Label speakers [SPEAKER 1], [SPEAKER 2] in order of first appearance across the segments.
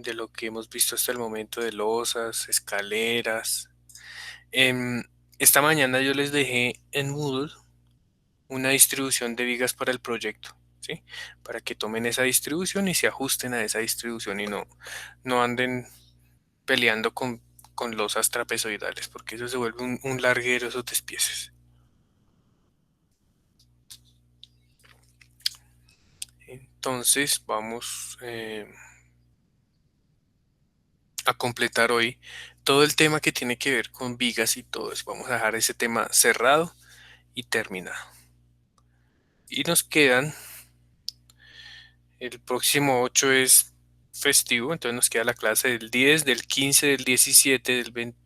[SPEAKER 1] de lo que hemos visto hasta el momento de losas, escaleras. Esta mañana yo les dejé en Moodle una distribución de vigas para el proyecto, ¿sí? Para que tomen esa distribución y se ajusten a esa distribución y no anden peleando con losas trapezoidales, porque eso se vuelve un larguero esos despieces. Entonces vamos a completar hoy todo el tema que tiene que ver con vigas y todo eso. Vamos a dejar ese tema cerrado y terminado. Y nos quedan, el próximo 8 es festivo, entonces nos queda la clase del 10, del 15, del 17, del 20,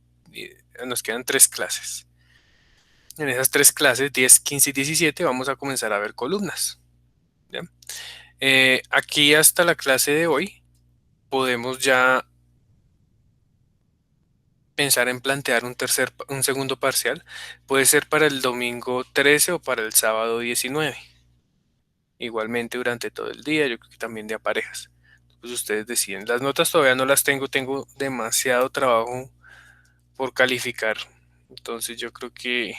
[SPEAKER 1] nos quedan 3 clases. En esas 3 clases, 10, 15 y 17, vamos a comenzar a ver columnas. ¿Ya? Aquí hasta la clase de hoy podemos ya pensar en plantear un segundo parcial. Puede ser para el domingo 13 o para el sábado 19. Igualmente durante todo el día, yo creo que también de a parejas. Pues ustedes deciden. Las notas todavía no las tengo demasiado trabajo por calificar. Entonces yo creo que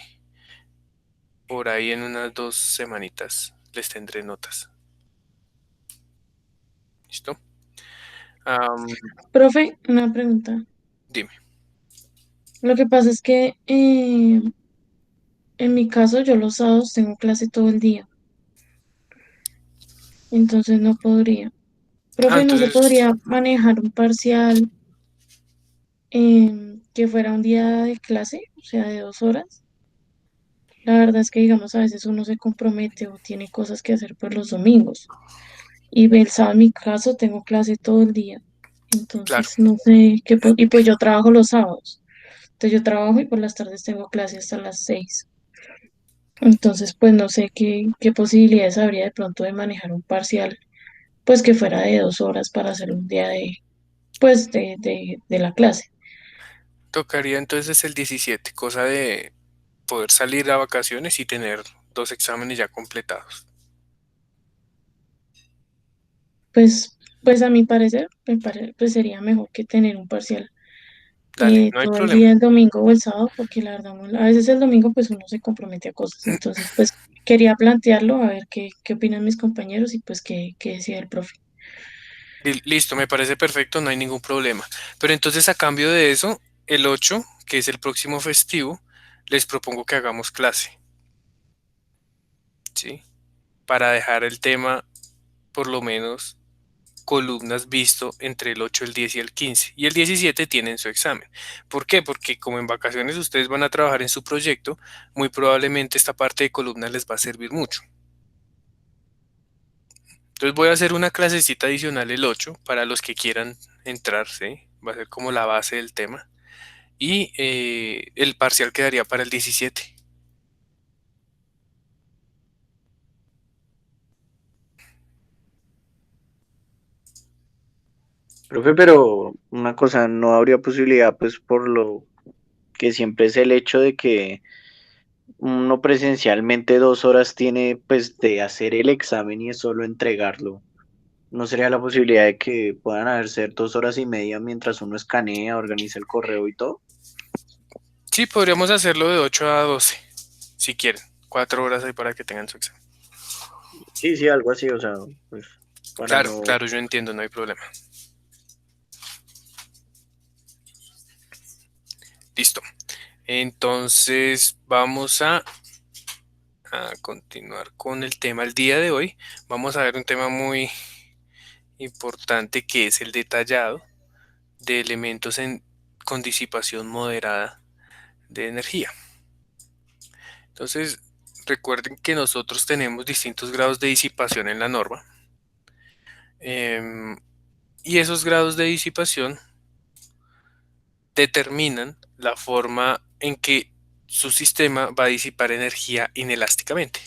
[SPEAKER 1] por ahí en unas 2 semanitas les tendré notas. ¿Listo? Am,
[SPEAKER 2] Profe, una pregunta.
[SPEAKER 1] dime.
[SPEAKER 2] Lo que pasa es que en mi caso yo los sábados tengo clase todo el día, entonces no podría. Profe, ¿no se
[SPEAKER 1] Entonces,
[SPEAKER 2] podría manejar un parcial que fuera un día de clase, o sea, de 2 horas? La verdad es que, digamos, a veces uno se compromete o tiene cosas que hacer por los domingos. Y el sábado, en mi caso, tengo clase todo el día.
[SPEAKER 1] claro,
[SPEAKER 2] Entonces, no sé qué. Y pues yo trabajo los sábados. Entonces, yo trabajo y por las tardes tengo clase hasta las 6. Entonces, pues no sé qué posibilidades habría de pronto de manejar un parcial, pues que fuera de 2 horas para hacer un día pues, de la clase.
[SPEAKER 1] tocaría entonces el 17, cosa de poder salir a vacaciones y tener 2 exámenes ya completados.
[SPEAKER 2] Pues a mi parecer, pues sería mejor que tener un parcial
[SPEAKER 1] Dale, no hay
[SPEAKER 2] todo el
[SPEAKER 1] problema.
[SPEAKER 2] día el domingo o el sábado, porque la verdad, a veces el domingo pues uno se compromete a cosas. Entonces, pues quería plantearlo, a ver qué opinan mis compañeros y pues qué decía el profe.
[SPEAKER 1] Listo, me parece perfecto, no hay ningún problema. Pero entonces a cambio de eso, el 8, que es el próximo festivo, les propongo que hagamos clase, ¿sí? Para dejar el tema, por lo menos, columnas visto entre el 8, el 10 y el 15. Y el 17 tienen su examen. ¿Por qué? Porque como en vacaciones ustedes van a trabajar en su proyecto, muy probablemente esta parte de columnas les va a servir mucho. Entonces voy a hacer una clasecita adicional el 8 para los que quieran entrar, ¿sí? Va a ser como la base del tema. Y el parcial quedaría para el 17.
[SPEAKER 3] Profe, pero una cosa, no habría posibilidad, pues por lo que siempre es el hecho de que uno presencialmente 2 horas tiene pues de hacer el examen y es solo entregarlo. ¿No sería la posibilidad de que puedan hacer 2 horas y media mientras uno escanea, organiza el correo y todo?
[SPEAKER 1] Sí, podríamos hacerlo de 8 a 12, si quieren. 4 horas ahí para que tengan su examen.
[SPEAKER 3] Sí, sí, algo así, o sea, pues para
[SPEAKER 1] Claro,
[SPEAKER 3] no.
[SPEAKER 1] claro, yo entiendo, no hay problema. Listo. Entonces vamos a continuar con el tema el día de hoy. Vamos a ver un tema muy importante que es el detallado de elementos con disipación moderada de energía. Entonces, recuerden que nosotros tenemos distintos grados de disipación en la norma. Y esos grados de disipación determinan la forma en que su sistema va a disipar energía inelásticamente.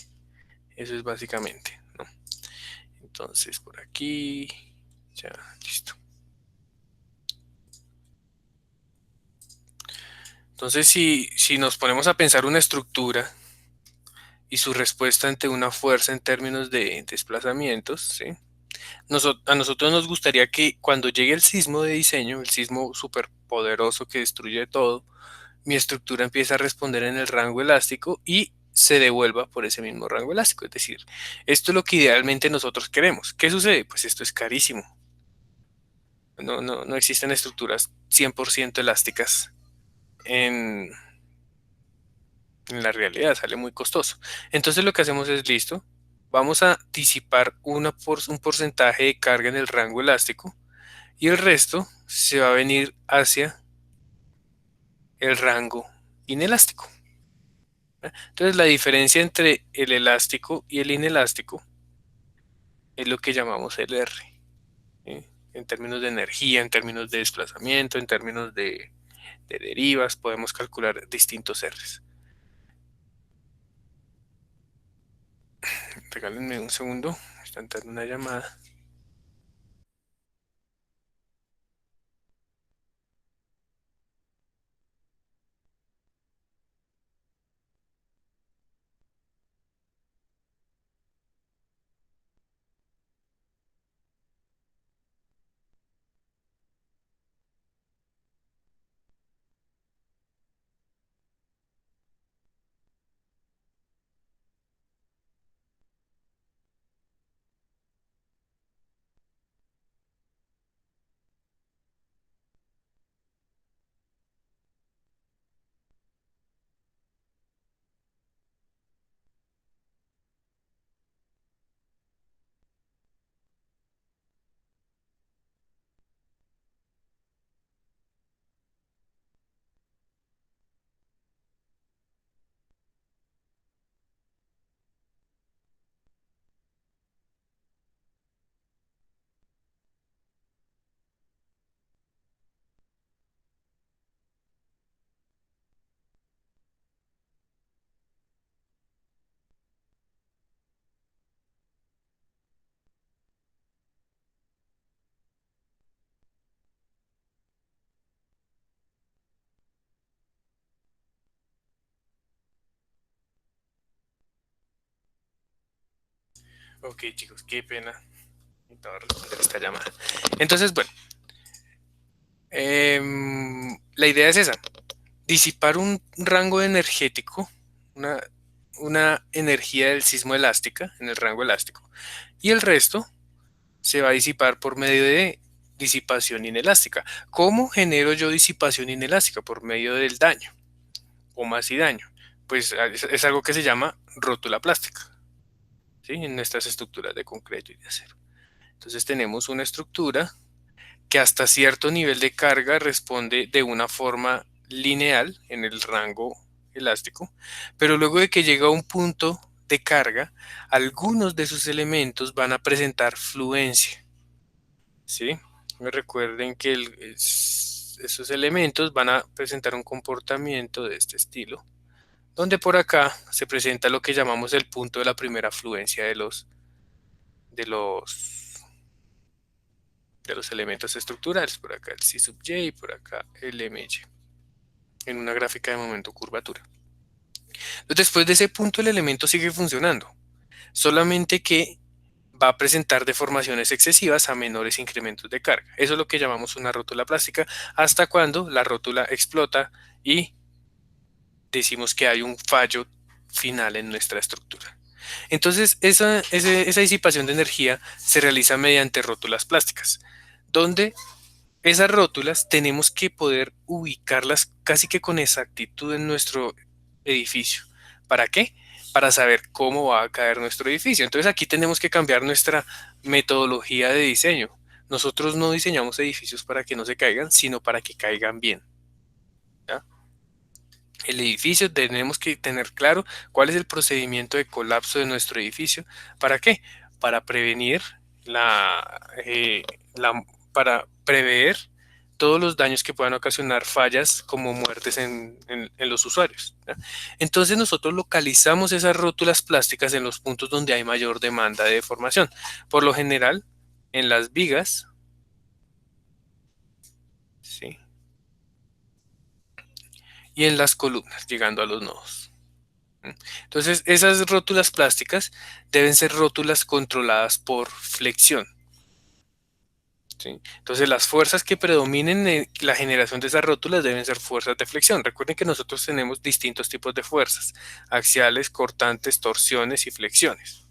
[SPEAKER 1] Eso es básicamente, ¿no? Entonces, por aquí, ya, listo. Entonces, si nos ponemos a pensar una estructura y su respuesta ante una fuerza en términos de desplazamientos, ¿sí? A nosotros nos gustaría que cuando llegue el sismo de diseño, el sismo superpoderoso que destruye todo, mi estructura empieza a responder en el rango elástico y se devuelva por ese mismo rango elástico. Es decir, esto es lo que idealmente nosotros queremos. ¿Qué sucede? Pues esto es carísimo. No existen estructuras 100% elásticas en, en la realidad, sale muy costoso. Entonces lo que hacemos es, listo, vamos a disipar un porcentaje de carga en el rango elástico y el resto se va a venir hacia el rango inelástico. Entonces la diferencia entre el elástico y el inelástico es lo que llamamos el R, ¿sí? En términos de energía, en términos de desplazamiento, en términos de derivas, podemos calcular distintos R's. Regálenme un segundo, está entrando una llamada. Ok, chicos, qué pena. Necesitaba responder esta llamada. Entonces, bueno, la idea es esa, disipar un rango energético, una, una energía del sismo elástica en el rango elástico, y el resto se va a disipar por medio de disipación inelástica. ¿Cómo genero yo disipación inelástica? Por medio del daño o más y daño. Pues es algo que se llama rótula plástica, ¿sí? En nuestras estructuras de concreto y de acero. Entonces tenemos una estructura que hasta cierto nivel de carga responde de una forma lineal en el rango elástico, pero luego de que llega a un punto de carga, algunos de sus elementos van a presentar fluencia, ¿sí? Recuerden que esos elementos van a presentar un comportamiento de este estilo, donde por acá se presenta lo que llamamos el punto de la primera fluencia de los, de los elementos estructurales. Por acá el C sub J y por acá el MY, en una gráfica de momento curvatura. Entonces, después de ese punto el elemento sigue funcionando, solamente que va a presentar deformaciones excesivas a menores incrementos de carga. Eso es lo que llamamos una rótula plástica, hasta cuando la rótula explota y decimos que hay un fallo final en nuestra estructura. Entonces, esa disipación de energía se realiza mediante rótulas plásticas, donde esas rótulas tenemos que poder ubicarlas casi que con exactitud en nuestro edificio. ¿Para qué? Para saber cómo va a caer nuestro edificio. Entonces aquí tenemos que cambiar nuestra metodología de diseño. Nosotros no diseñamos edificios para que no se caigan, sino para que caigan bien, ¿ya? El edificio tenemos que tener claro cuál es el procedimiento de colapso de nuestro edificio. ¿Para qué? Para prevenir la para prever todos los daños que puedan ocasionar fallas como muertes en los usuarios, ¿ya? Entonces nosotros localizamos esas rótulas plásticas en los puntos donde hay mayor demanda de deformación. Por lo general, en las vigas, ¿sí? Y en las columnas, llegando a los nodos. Entonces, esas rótulas plásticas deben ser rótulas controladas por flexión. ¿sí? Entonces las fuerzas que predominen en la generación de esas rótulas deben ser fuerzas de flexión. Recuerden que nosotros tenemos distintos tipos de fuerzas: axiales, cortantes, torsiones y flexiones.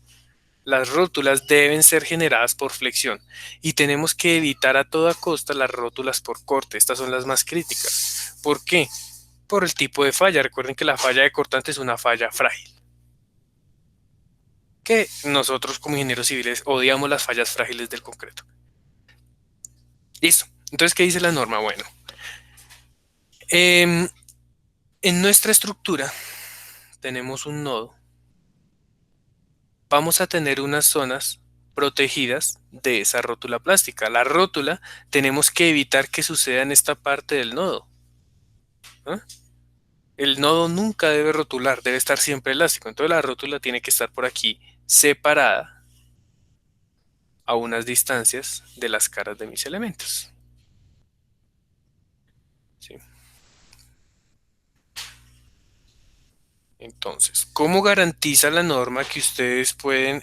[SPEAKER 1] Las rótulas deben ser generadas por flexión y tenemos que evitar a toda costa las rótulas por corte. Estas son las más críticas. ¿Por qué? Por el tipo de falla. Recuerden que la falla de cortante es una falla frágil, que nosotros como ingenieros civiles odiamos las fallas frágiles del concreto. Listo. Entonces, ¿qué dice la norma? Bueno, en nuestra estructura tenemos un nodo. Vamos a tener unas zonas protegidas de esa rótula plástica. La rótula tenemos que evitar que suceda en esta parte del nodo, ¿ah? El nodo nunca debe rotular, debe estar siempre elástico. Entonces la rótula tiene que estar por aquí separada a unas distancias de las caras de mis elementos. ¿Sí? Entonces, ¿cómo garantiza la norma que ustedes pueden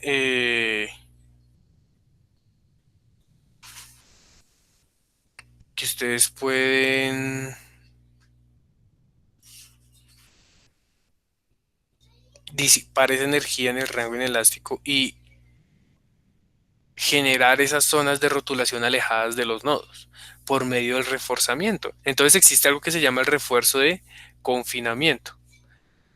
[SPEAKER 1] disipar esa energía en el rango inelástico y generar esas zonas de rotulación alejadas de los nodos por medio del reforzamiento? Entonces existe algo que se llama el refuerzo de confinamiento.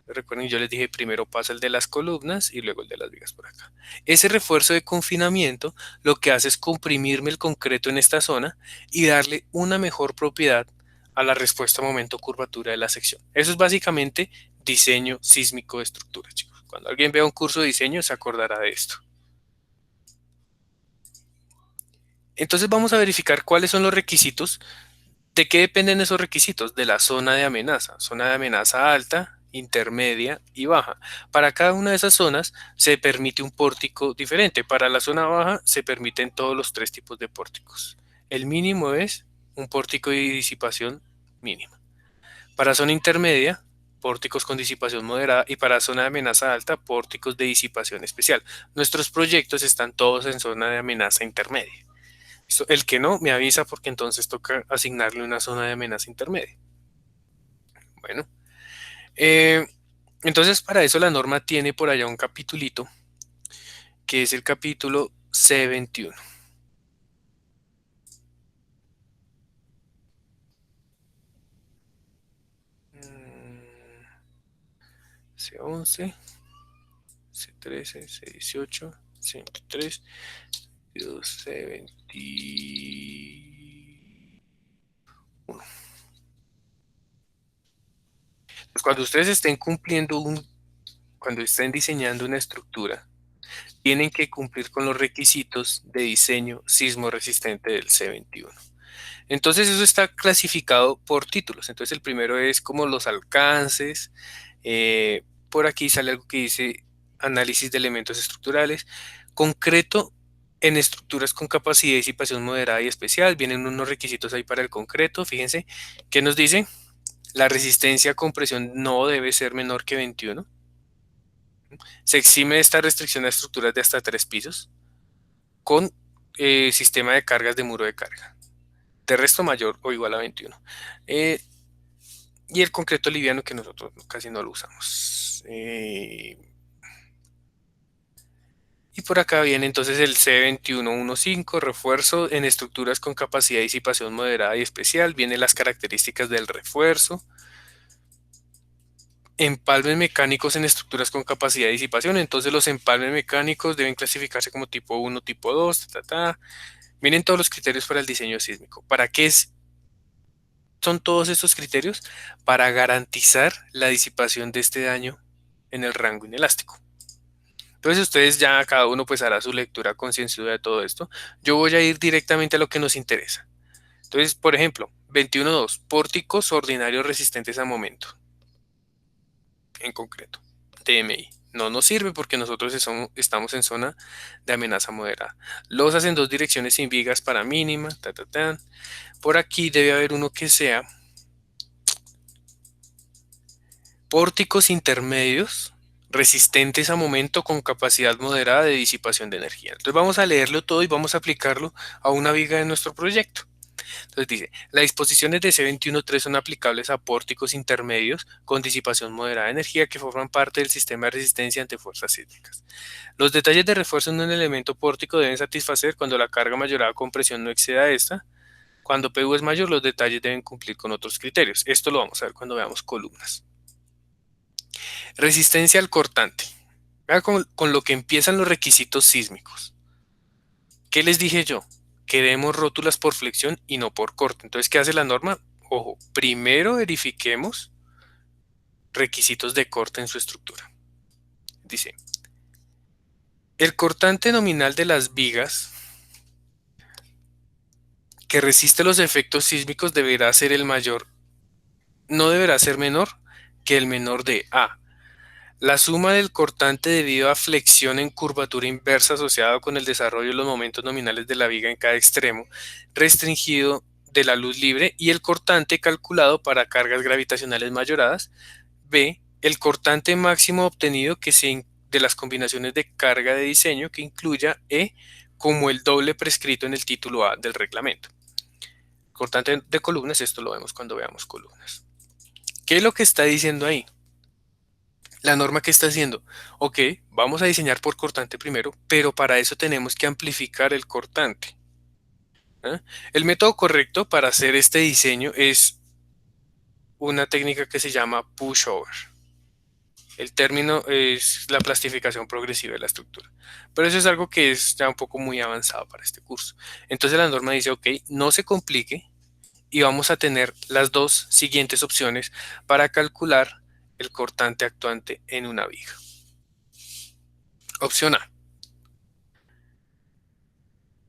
[SPEAKER 1] Recuerden, yo les dije, primero pasa el de las columnas y luego el de las vigas por acá. Ese refuerzo de confinamiento lo que hace es comprimirme el concreto en esta zona y darle una mejor propiedad a la respuesta momento-curvatura de la sección. Eso es básicamente diseño sísmico de estructura, chicos. Cuando alguien vea un curso de diseño se acordará de esto. Entonces vamos a verificar cuáles son los requisitos. ¿De qué dependen esos requisitos? De la zona de amenaza. Zona de amenaza alta, intermedia y baja. Para cada una de esas zonas se permite un pórtico diferente. Para la zona baja se permiten todos los tres tipos de pórticos. El mínimo es un pórtico de disipación mínima. Para zona intermedia, pórticos con disipación moderada, y para zona de amenaza alta, pórticos de disipación especial. Nuestros proyectos están todos en zona de amenaza intermedia. El que no, me avisa, porque entonces toca asignarle una zona de amenaza intermedia. Bueno, eh, entonces para eso la norma tiene por allá un capitulito, que es el capítulo C21. C11, C13, C18, C23, C21. Pues cuando estén diseñando una estructura, tienen que cumplir con los requisitos de diseño sismo resistente del C21. Entonces eso está clasificado por títulos. Entonces el primero es como los alcances. Por aquí sale algo que dice análisis de elementos estructurales. Concreto en estructuras con capacidad de disipación moderada y especial. Vienen unos requisitos ahí para el concreto. Fíjense, ¿qué nos dice? La resistencia a compresión no debe ser menor que 21. Se exime de esta restricción a estructuras de hasta 3 pisos con sistema de cargas de muro de carga. De resto mayor o igual a 21. Y el concreto liviano, que nosotros casi no lo usamos. Y por acá viene entonces el C2115, refuerzo en estructuras con capacidad de disipación moderada y especial. Vienen las características del refuerzo. Empalmes mecánicos en estructuras con capacidad de disipación. Entonces los empalmes mecánicos deben clasificarse como tipo 1, tipo 2, Miren todos los criterios para el diseño sísmico. ¿Para qué son todos estos criterios? Para garantizar la disipación de este daño en el rango inelástico. Entonces ustedes ya cada uno pues hará su lectura concienzuda de todo esto. Yo voy a ir directamente a lo que nos interesa. Entonces, por ejemplo, 21.2, pórticos ordinarios resistentes a momento. En concreto, DMI. No nos sirve porque nosotros estamos en zona de amenaza moderada. Losas en dos direcciones sin vigas para mínima. Por aquí debe haber uno que sea pórticos intermedios resistentes a momento con capacidad moderada de disipación de energía. Entonces vamos a leerlo todo y vamos a aplicarlo a una viga de nuestro proyecto. Entonces dice, las disposiciones de C21.3 son aplicables a pórticos intermedios con disipación moderada de energía que forman parte del sistema de resistencia ante fuerzas sísmicas. Los detalles de refuerzo en un elemento pórtico deben satisfacer cuando la carga mayorada con presión no exceda esta. Cuando PU es mayor, los detalles deben cumplir con otros criterios. Esto lo vamos a ver cuando veamos columnas. Resistencia al cortante. Vean con lo que empiezan los requisitos sísmicos. ¿Qué les dije yo? Queremos rótulas por flexión y no por corte. Entonces, ¿qué hace la norma? Ojo, primero verifiquemos requisitos de corte en su estructura. Dice, el cortante nominal de las vigas que resiste los efectos sísmicos deberá ser el mayor, no deberá ser menor que el menor de A. La suma del cortante debido a flexión en curvatura inversa asociada con el desarrollo de los momentos nominales de la viga en cada extremo restringido de la luz libre y el cortante calculado para cargas gravitacionales mayoradas. B. El cortante máximo obtenido de las combinaciones de carga de diseño que incluya E como el doble prescrito en el título A del reglamento. Cortante de columnas, esto lo vemos cuando veamos columnas. ¿Qué es lo que está diciendo ahí? La norma que está haciendo, ok, vamos a diseñar por cortante primero, pero para eso tenemos que amplificar el cortante. ¿Eh? El método correcto para hacer este diseño es una técnica que se llama pushover. El término es la plastificación progresiva de la estructura. Pero eso es algo que es ya un poco muy avanzado para este curso. Entonces la norma dice, ok, no se complique y vamos a tener las dos siguientes opciones para calcular el cortante actuante en una viga. Opción A.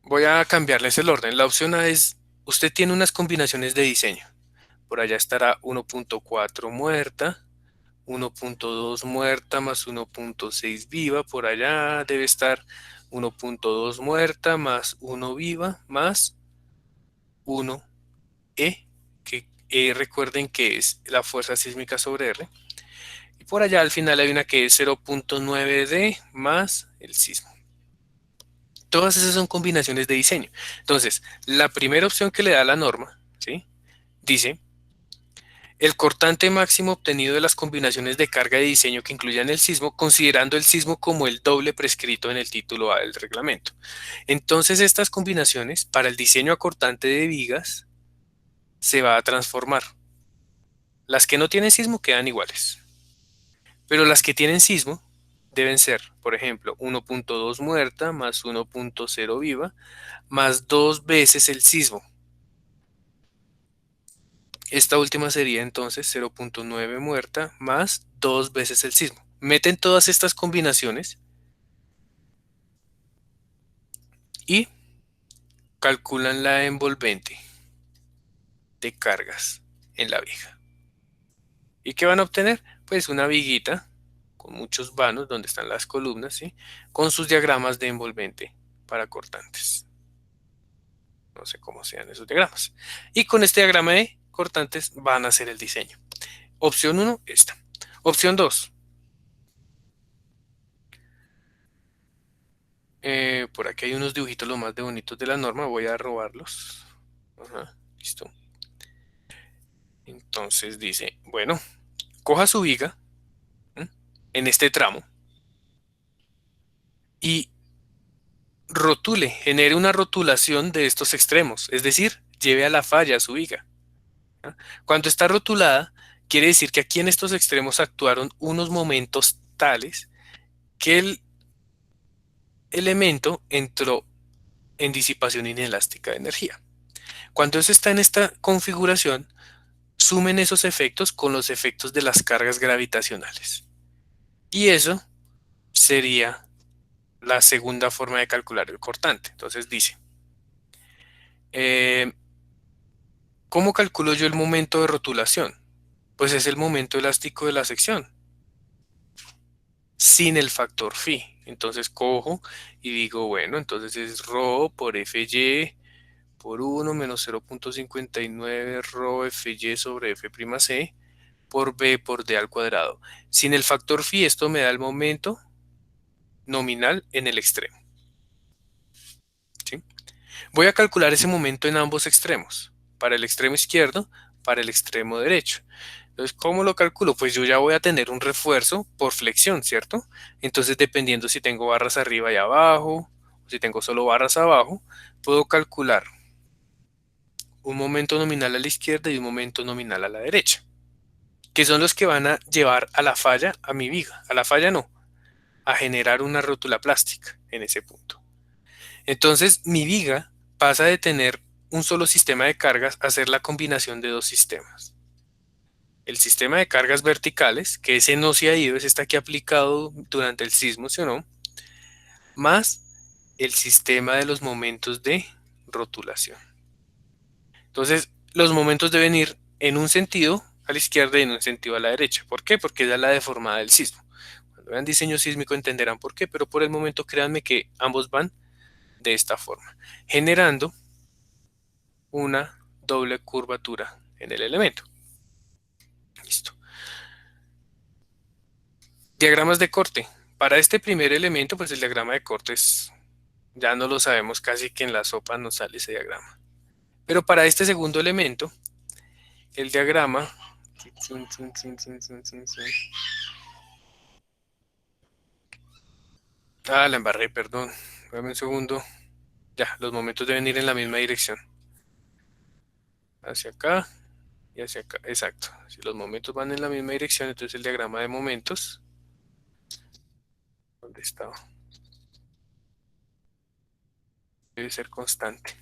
[SPEAKER 1] Voy a cambiarles el orden. La opción A es, usted tiene unas combinaciones de diseño. Por allá estará 1.4 muerta, 1.2 muerta más 1.6 viva. Por allá debe estar 1.2 muerta más 1 viva más 1 E, que E recuerden que es la fuerza sísmica sobre R. Y por allá al final hay una que es 0.9 D más el sismo. Todas esas son combinaciones de diseño. Entonces, la primera opción que le da la norma, ¿sí? Dice, el cortante máximo obtenido de las combinaciones de carga de diseño que incluyan el sismo, considerando el sismo como el doble prescrito en el título A del reglamento. Entonces, estas combinaciones, para el diseño acortante de vigas, se va a transformar. Las que no tienen sismo quedan iguales. Pero las que tienen sismo deben ser, por ejemplo, 1.2 muerta más 1.0 viva, más 2 veces el sismo. Esta última sería entonces 0.9 muerta más 2 veces el sismo. Meten todas estas combinaciones y calculan la envolvente de cargas en la viga. ¿Y qué van a obtener? Pues una viguita con muchos vanos donde están las columnas, ¿sí? Con sus diagramas de envolvente para cortantes. No sé cómo sean esos diagramas. Y con este diagrama de cortantes van a hacer el diseño. Opción 1, esta. Opción 2. Por aquí hay unos dibujitos los más de bonitos de la norma. Voy a robarlos. Ajá, listo. Entonces dice, bueno, coja su viga en este tramo y rotule, genere una rotulación de estos extremos. Es decir, lleve a la falla su viga. Cuando está rotulada, quiere decir que aquí en estos extremos actuaron unos momentos tales que el elemento entró en disipación inelástica de energía. Cuando eso está en esta configuración, sumen esos efectos con los efectos de las cargas gravitacionales. Y eso sería la segunda forma de calcular el cortante. Entonces dice, ¿cómo calculo yo el momento de rotulación? Pues es el momento elástico de la sección, sin el factor phi. Entonces cojo y digo, bueno, entonces es ρ por Fy por 1 menos 0.59 ρ Fy sobre F'C por B por D al cuadrado. Sin el factor phi, esto me da el momento nominal en el extremo. ¿Sí? Voy a calcular ese momento en ambos extremos, para el extremo izquierdo, para el extremo derecho. Entonces, ¿cómo lo calculo? Pues yo ya voy a tener un refuerzo por flexión, ¿cierto? Entonces, dependiendo si tengo barras arriba y abajo, o si tengo solo barras abajo, puedo calcular un momento nominal a la izquierda y un momento nominal a la derecha, que son los que van a llevar a la falla, a mi viga. A la falla no, a generar una rótula plástica en ese punto. Entonces, mi viga pasa de tener un solo sistema de cargas a ser la combinación de dos sistemas. El sistema de cargas verticales, que ese no se ha ido, ese está aquí aplicado durante el sismo, ¿sí o no? Más el sistema de los momentos de rotulación. Entonces, los momentos deben ir en un sentido a la izquierda y en un sentido a la derecha. ¿Por qué? Porque es la deformada del sismo. Cuando vean diseño sísmico entenderán por qué, pero por el momento créanme que ambos van de esta forma, generando una doble curvatura en el elemento. Listo. Diagramas de corte. Para este primer elemento, pues el diagrama de corte ya no lo sabemos, casi que en la sopa nos sale ese diagrama. Pero para este segundo elemento, el diagrama... Ah, la embarré, perdón. Dame un segundo. Ya, los momentos deben ir en la misma dirección. Hacia acá y hacia acá. Exacto. Si los momentos van en la misma dirección, entonces el diagrama de momentos... ¿Dónde está? Debe ser constante.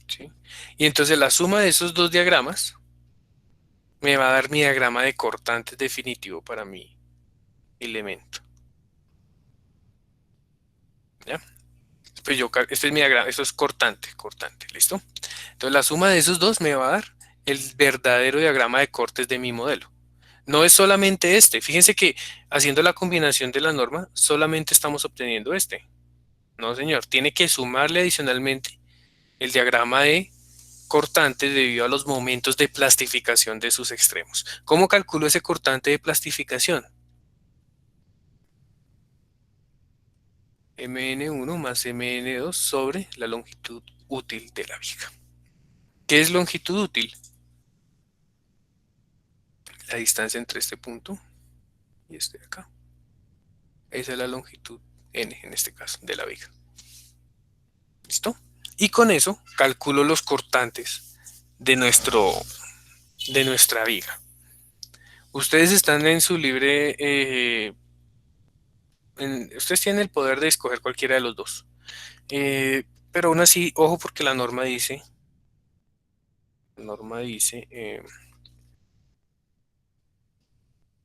[SPEAKER 1] ¿Sí? Y entonces la suma de esos dos diagramas me va a dar mi diagrama de cortantes definitivo para mi elemento. ¿Ya? Pues este es mi diagrama, esto es cortante, ¿listo? Entonces la suma de esos dos me va a dar el verdadero diagrama de cortes de mi modelo. No es solamente este, fíjense que haciendo la combinación de la norma, solamente estamos obteniendo este. No, señor, tiene que sumarle adicionalmente el diagrama de cortantes debido a los momentos de plastificación de sus extremos. ¿Cómo calculo ese cortante de plastificación? Mn1 más Mn2 sobre la longitud útil de la viga. ¿Qué es longitud útil? La distancia entre este punto y este de acá. Esa es la longitud n en este caso de la viga. ¿Listo? Y con eso calculo los cortantes de nuestra viga. Ustedes están en su libre... ustedes tienen el poder de escoger cualquiera de los dos. Pero aún así, ojo porque la norma dice...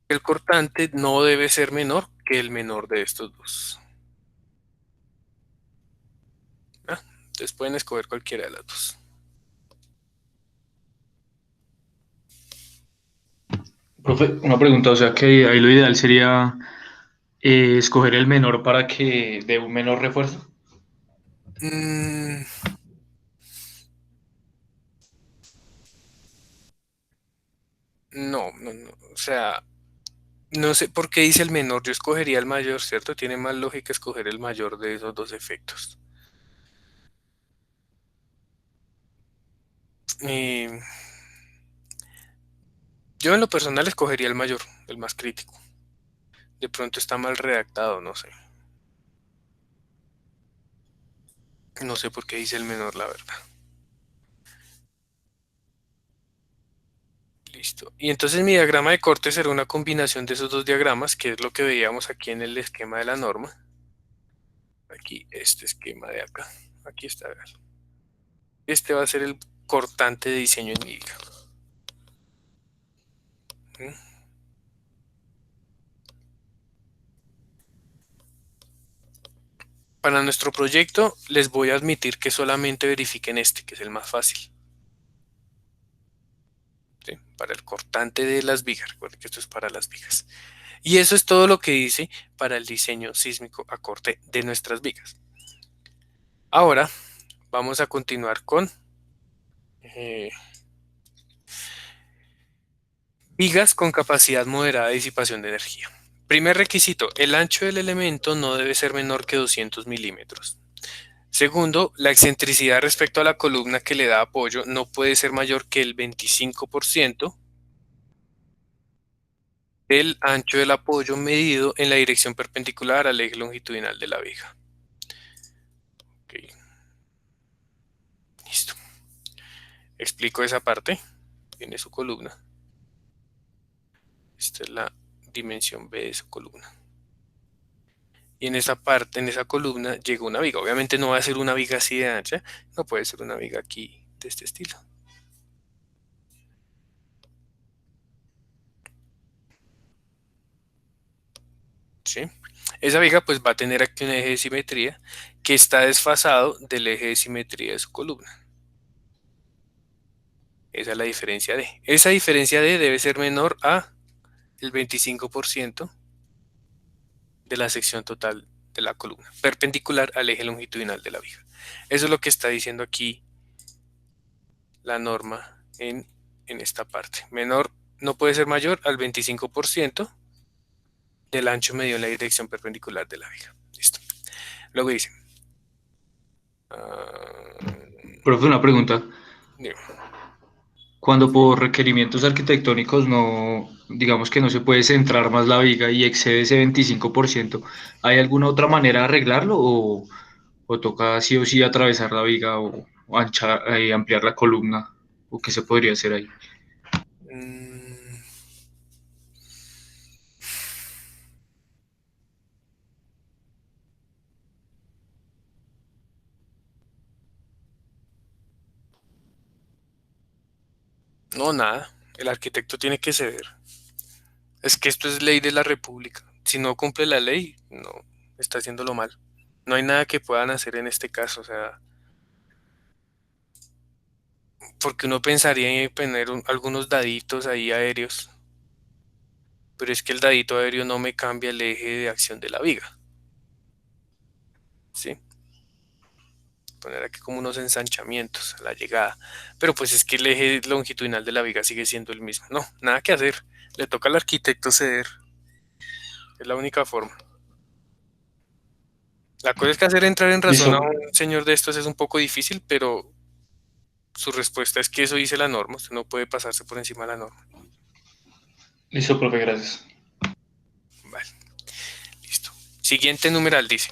[SPEAKER 1] el cortante no debe ser menor que el menor de estos dos. Entonces pueden escoger cualquiera de las dos.
[SPEAKER 4] Profe, una pregunta, o sea que ahí lo ideal sería escoger el menor para que dé un menor refuerzo.
[SPEAKER 1] Mm, no. O sea, no sé por qué dice el menor. Yo escogería el mayor, ¿cierto? Tiene más lógica escoger el mayor de esos dos efectos. Eh, yo en lo personal escogería el mayor, el más crítico. De pronto está mal redactado, no sé. No sé por qué dice el menor, la verdad. Listo. Y entonces mi diagrama de corte será una combinación de esos dos diagramas, que es lo que veíamos aquí en el esquema de la norma. Aquí, este esquema de acá. Aquí está. Este va a ser el cortante de diseño en mi viga. Para nuestro proyecto les voy a admitir que solamente verifiquen este, que es el más fácil. ¿Sí? Para el cortante de las vigas. Recuerden que esto es para las vigas. Y eso es todo lo que hice para el diseño sísmico a corte de nuestras vigas. Ahora vamos a continuar con vigas con capacidad moderada de disipación de energía. Primer requisito, el ancho del elemento no debe ser menor que 200 milímetros. Segundo, la excentricidad respecto a la columna que le da apoyo no puede ser mayor que el 25% del ancho del apoyo medido en la dirección perpendicular al eje longitudinal de la viga. Ok, listo. Explico esa parte. Viene su columna. Esta es la dimensión B de su columna. Y en esa parte, en esa columna, llega una viga. Obviamente no va a ser una viga así de ancha, no puede ser una viga aquí de este estilo. ¿Sí? Esa viga pues va a tener aquí un eje de simetría que está desfasado del eje de simetría de su columna. Esa es la diferencia D. Esa diferencia D debe ser menor a el 25% de la sección total de la columna, perpendicular al eje longitudinal de la viga. Eso es lo que está diciendo aquí la norma en esta parte. Menor, no puede ser mayor al 25% del ancho medio en la dirección perpendicular de la viga. Listo. Luego dice,
[SPEAKER 4] Profe, una pregunta.
[SPEAKER 1] digo,
[SPEAKER 4] Cuando por requerimientos arquitectónicos no, digamos que no se puede centrar más la viga y excede ese 25%, ¿hay alguna otra manera de arreglarlo o toca sí o sí atravesar la viga o ampliar la columna? ¿O qué se podría hacer ahí?
[SPEAKER 1] mm, no, nada. El arquitecto tiene que ceder. Es que esto es ley de la República. Si no cumple la ley, no, está haciéndolo mal. No hay nada que puedan hacer en este caso, o sea, porque uno pensaría en poner algunos daditos ahí aéreos, pero es que el dadito aéreo no me cambia el eje de acción de la viga, ¿sí? Poner aquí como unos ensanchamientos a la llegada, pero pues es que el eje longitudinal de la viga sigue siendo el mismo. No, nada que hacer. Le toca al arquitecto ceder. Es la única forma. La cosa es que hacer entrar en razón a
[SPEAKER 4] Listo,
[SPEAKER 1] un señor de estos es un poco difícil, pero su respuesta es que eso dice la norma. Usted no puede pasarse por encima de la norma.
[SPEAKER 4] listo, profe, gracias.
[SPEAKER 1] Vale, listo. Siguiente numeral dice,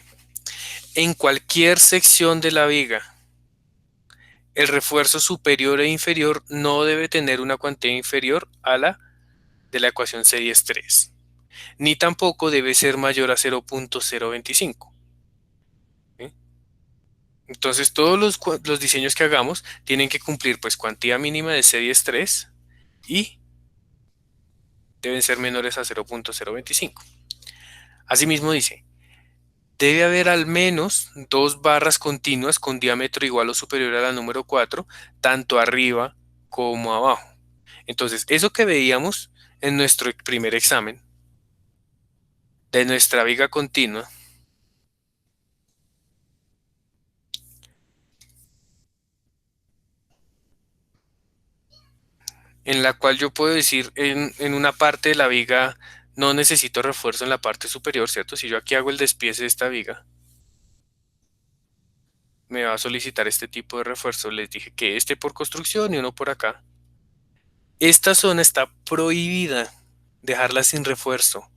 [SPEAKER 1] en cualquier sección de la viga, el refuerzo superior e inferior no debe tener una cuantía inferior a la de la ecuación series 3, ni tampoco debe ser mayor a 0.025. ¿Sí? Entonces todos los diseños que hagamos tienen que cumplir pues cuantía mínima de series 3 y deben ser menores a 0.025. Asimismo dice, debe haber al menos dos barras continuas con diámetro igual o superior a la número 4, tanto arriba como abajo. Entonces, eso que veíamos en nuestro primer examen de nuestra viga continua, en la cual yo puedo decir en una parte de la viga no necesito refuerzo en la parte superior, ¿cierto? Si yo aquí hago el despiece de esta viga, me va a solicitar este tipo de refuerzo. Les dije que este por construcción y uno por acá. Esta zona está prohibida dejarla sin refuerzo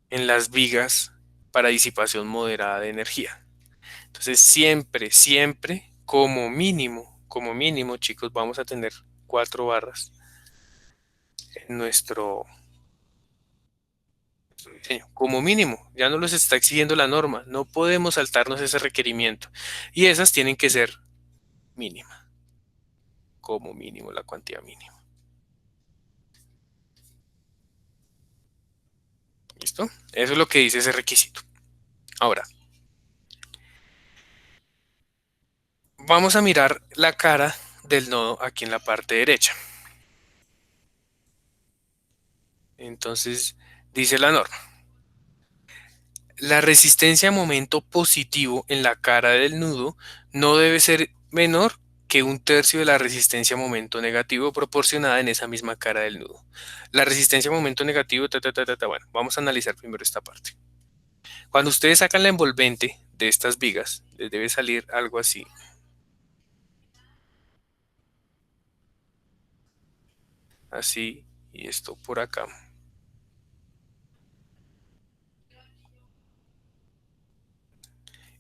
[SPEAKER 1] en las vigas para disipación moderada de energía. Entonces siempre, siempre, como mínimo, chicos, vamos a tener 4 barras en nuestro diseño. Como mínimo, ya no los está exigiendo la norma. No podemos saltarnos ese requerimiento. Y esas tienen que ser mínimas, como mínimo, la cuantía mínima. ¿Listo? Eso es lo que dice ese requisito. Ahora, vamos a mirar la cara del nodo aquí en la parte derecha. Entonces, dice la norma. La resistencia a momento positivo en la cara del nudo no debe ser menor que un tercio de la resistencia a momento negativo proporcionada en esa misma cara del nudo. La resistencia a momento negativo, bueno, vamos a analizar primero esta parte. Cuando ustedes sacan la envolvente de estas vigas, les debe salir algo así. Así, y esto por acá.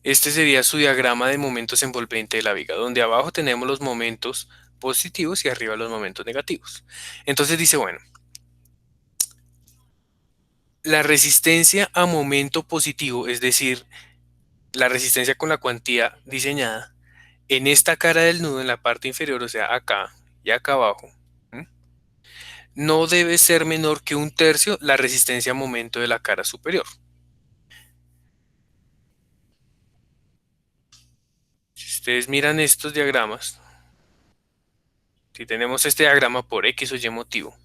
[SPEAKER 1] Este sería su diagrama de momentos envolvente de la viga, donde abajo tenemos los momentos positivos y arriba los momentos negativos. Entonces dice, bueno, la resistencia a momento positivo, es decir, la resistencia con la cuantía diseñada, en esta cara del nudo, en la parte inferior, o sea, acá y acá abajo, ¿m? No debe ser menor que un tercio la resistencia a momento de la cara superior. Si ustedes miran estos diagramas, si tenemos este diagrama por X o Y motivo,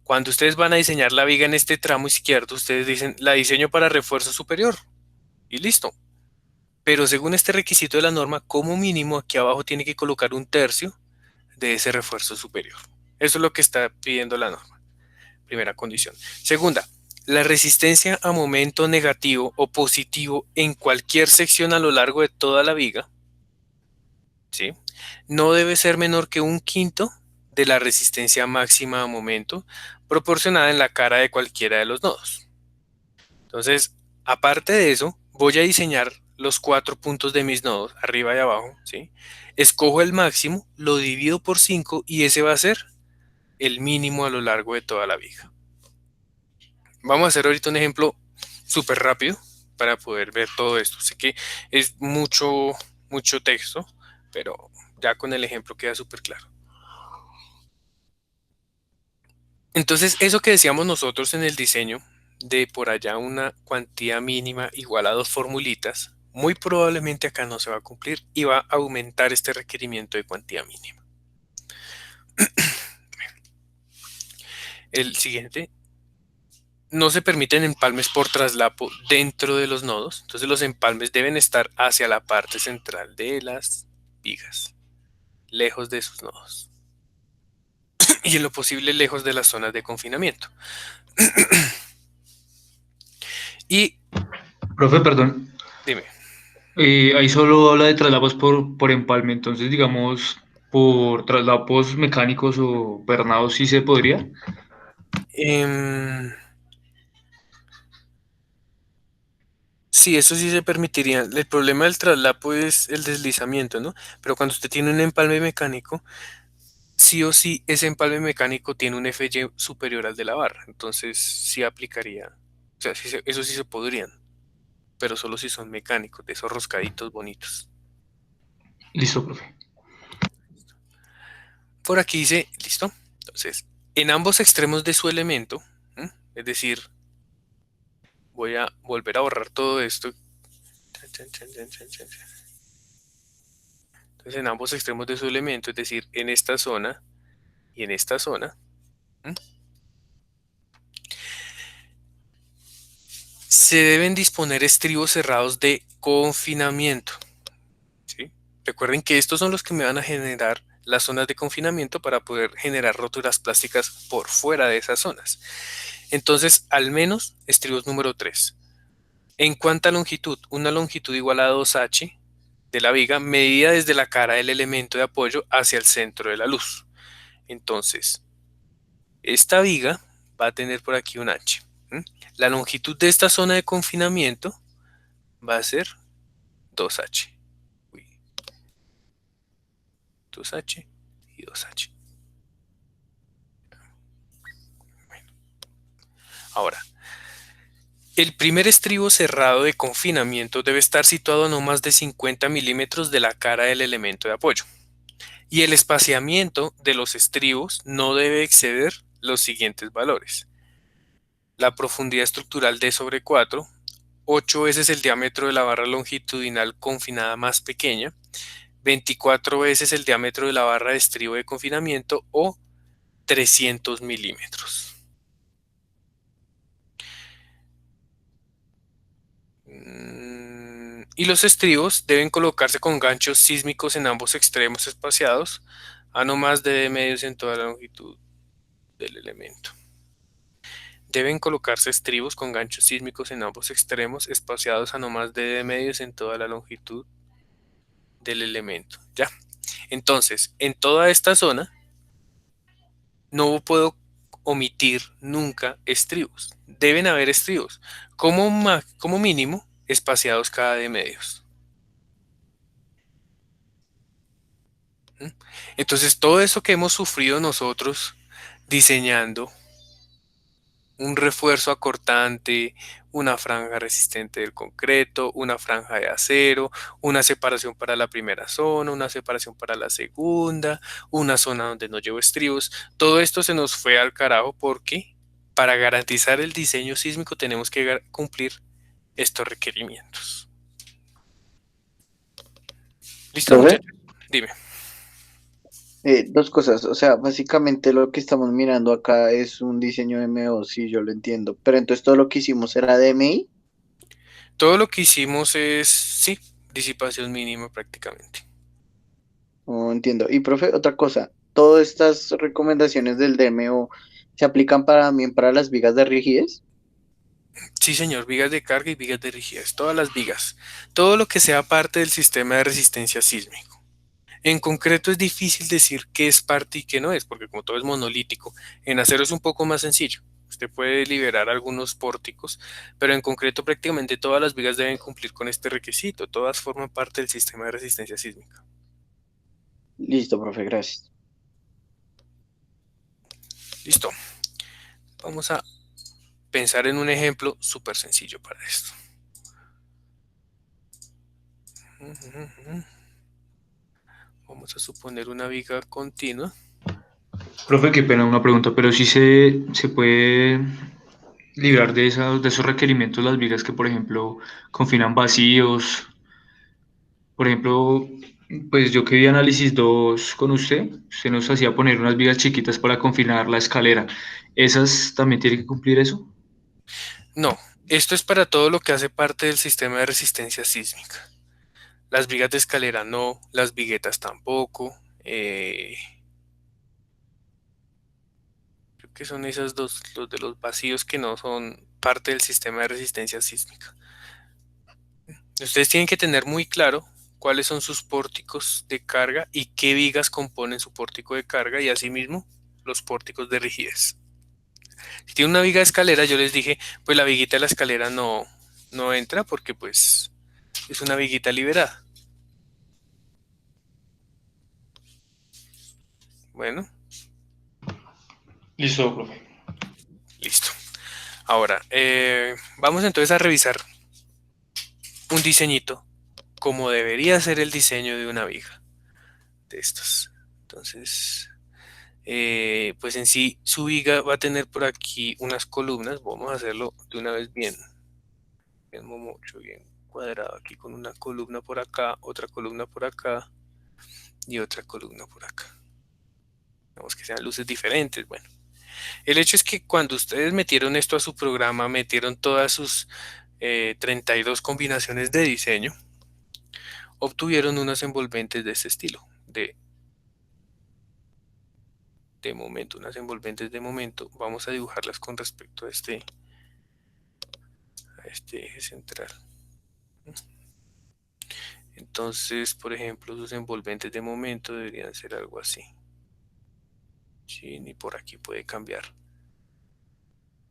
[SPEAKER 1] cuando ustedes van a diseñar la viga en este tramo izquierdo, ustedes dicen, la diseño para refuerzo superior y listo. Pero según este requisito de la norma, como mínimo aquí abajo tiene que colocar un tercio de ese refuerzo superior. Eso es lo que está pidiendo la norma. Primera condición. Segunda, la resistencia a momento negativo o positivo en cualquier sección a lo largo de toda la viga, ¿sí?, no debe ser menor que un quinto de la resistencia máxima a momento proporcionada en la cara de cualquiera de los nodos. Entonces, aparte de eso, voy a diseñar los 4 puntos de mis nodos, arriba y abajo, ¿sí? Escojo el máximo, lo divido por 5 y ese va a ser el mínimo a lo largo de toda la viga. Vamos a hacer ahorita un ejemplo súper rápido para poder ver todo esto. Sé que es mucho texto, pero ya con el ejemplo queda súper claro. Entonces, eso que decíamos nosotros en el diseño, de por allá una cuantía mínima igual a 2 formulitas, muy probablemente acá no se va a cumplir y va a aumentar este requerimiento de cuantía mínima. El siguiente, no se permiten empalmes por traslapo dentro de los nodos, entonces los empalmes deben estar hacia la parte central de las vigas, lejos de sus nodos y en lo posible lejos de las zonas de confinamiento. Y
[SPEAKER 4] Profe, perdón,
[SPEAKER 1] dime.
[SPEAKER 4] ahí solo habla de traslapos por empalme, entonces digamos, por traslapos mecánicos o pernados sí se podría.
[SPEAKER 1] Sí, eso sí se permitiría. El problema del traslapo es el deslizamiento, ¿no? Pero cuando usted tiene un empalme mecánico, sí o sí ese empalme mecánico tiene un FY superior al de la barra. Entonces sí aplicaría. O sea, eso sí se podrían, pero solo si son mecánicos, de esos roscaditos bonitos.
[SPEAKER 4] Listo, profe.
[SPEAKER 1] Por aquí dice, listo. Entonces, en ambos extremos de su elemento, ¿m? Es decir, voy a volver a borrar todo esto. Entonces, en ambos extremos de su elemento, es decir, en esta zona y en esta zona, ¿m? Se deben disponer estribos cerrados de confinamiento, ¿sí? Recuerden que estos son los que me van a generar las zonas de confinamiento para poder generar roturas plásticas por fuera de esas zonas. Entonces, al menos estribos número 3. En cuanto a longitud, una longitud igual a 2h de la viga medida desde la cara del elemento de apoyo hacia el centro de la luz. Entonces, esta viga va a tener por aquí un h. La longitud de esta zona de confinamiento va a ser 2h. 2h y 2h. Bueno, ahora, el primer estribo cerrado de confinamiento debe estar situado a no más de 50 milímetros de la cara del elemento de apoyo. Y el espaciamiento de los estribos no debe exceder los siguientes valores. La profundidad estructural D sobre 4, 8 veces el diámetro de la barra longitudinal confinada más pequeña, 24 veces el diámetro de la barra de estribo de confinamiento o 300 milímetros. Y los estribos deben colocarse con ganchos sísmicos en ambos extremos espaciados a no más de medios en toda la longitud del elemento. Deben colocarse estribos con ganchos sísmicos en ambos extremos espaciados a no más de medios en toda la longitud del elemento. ¿Ya? Entonces, en toda esta zona no puedo omitir nunca estribos. Deben haber estribos, como mínimo espaciados cada de medios. ¿Mm? Entonces, todo eso que hemos sufrido nosotros diseñando un refuerzo acortante, una franja resistente del concreto, una franja de acero, una separación para la primera zona, una separación para la segunda, una zona donde no llevo estribos. Todo esto se nos fue al carajo porque para garantizar el diseño sísmico tenemos que cumplir estos requerimientos. ¿Listo,
[SPEAKER 3] Profe,
[SPEAKER 1] muchachos? Dime.
[SPEAKER 3] dos cosas, o sea, básicamente lo que estamos mirando acá es un diseño MO, sí, yo lo entiendo, pero entonces todo lo que hicimos era DMI.
[SPEAKER 1] Todo lo que hicimos es, sí, disipación mínima prácticamente.
[SPEAKER 3] Oh, entiendo. Y profe, otra cosa, todas estas recomendaciones del DMO se aplican también para las vigas de rigidez.
[SPEAKER 1] Sí, señor, vigas de carga y vigas de rigidez, todas las vigas, todo lo que sea parte del sistema de resistencia sísmico. En concreto es difícil decir qué es parte y qué no es, porque como todo es monolítico, en acero es un poco más sencillo. Usted puede liberar algunos pórticos, pero en concreto prácticamente todas las vigas deben cumplir con este requisito, todas forman parte del sistema de resistencia sísmica.
[SPEAKER 3] Listo, profe, gracias.
[SPEAKER 1] Listo, vamos a pensar en un ejemplo súper sencillo para esto. Vamos a suponer una viga continua.
[SPEAKER 4] Profe, qué pena una pregunta, pero sí se puede librar de esos requerimientos las vigas que, por ejemplo, confinan vacíos. Por ejemplo, pues yo que vi análisis 2 con usted nos hacía poner unas vigas chiquitas para confinar la escalera. ¿Esas también tienen que cumplir eso?
[SPEAKER 1] No, esto es para todo lo que hace parte del sistema de resistencia sísmica. Las vigas de escalera no, las viguetas tampoco. Creo que son esas dos, los de los vacíos que no son parte del sistema de resistencia sísmica. Ustedes tienen que tener muy claro cuáles son sus pórticos de carga y qué vigas componen su pórtico de carga y asimismo los pórticos de rigidez. Si tiene una viga de escalera, yo les dije, pues la viguita de la escalera no entra porque pues es una viguita liberada. Bueno,
[SPEAKER 4] Listo, profe.
[SPEAKER 1] listo. Ahora, vamos entonces a revisar un diseñito como debería ser el diseño de una viga de estos. Entonces, pues en sí su viga va a tener por aquí unas columnas. Vamos a hacerlo de una vez bien mucho, bien cuadrado aquí con una columna por acá, otra columna por acá y otra columna por acá. Vamos que sean luces diferentes. Bueno, el hecho es que cuando ustedes metieron esto a su programa, metieron todas sus 32 combinaciones de diseño, obtuvieron unas envolventes de este estilo, de momento, unas envolventes de momento. Vamos a dibujarlas con respecto a este eje central. Entonces, por ejemplo, sus envolventes de momento deberían ser algo así. Sí, ni por aquí puede cambiar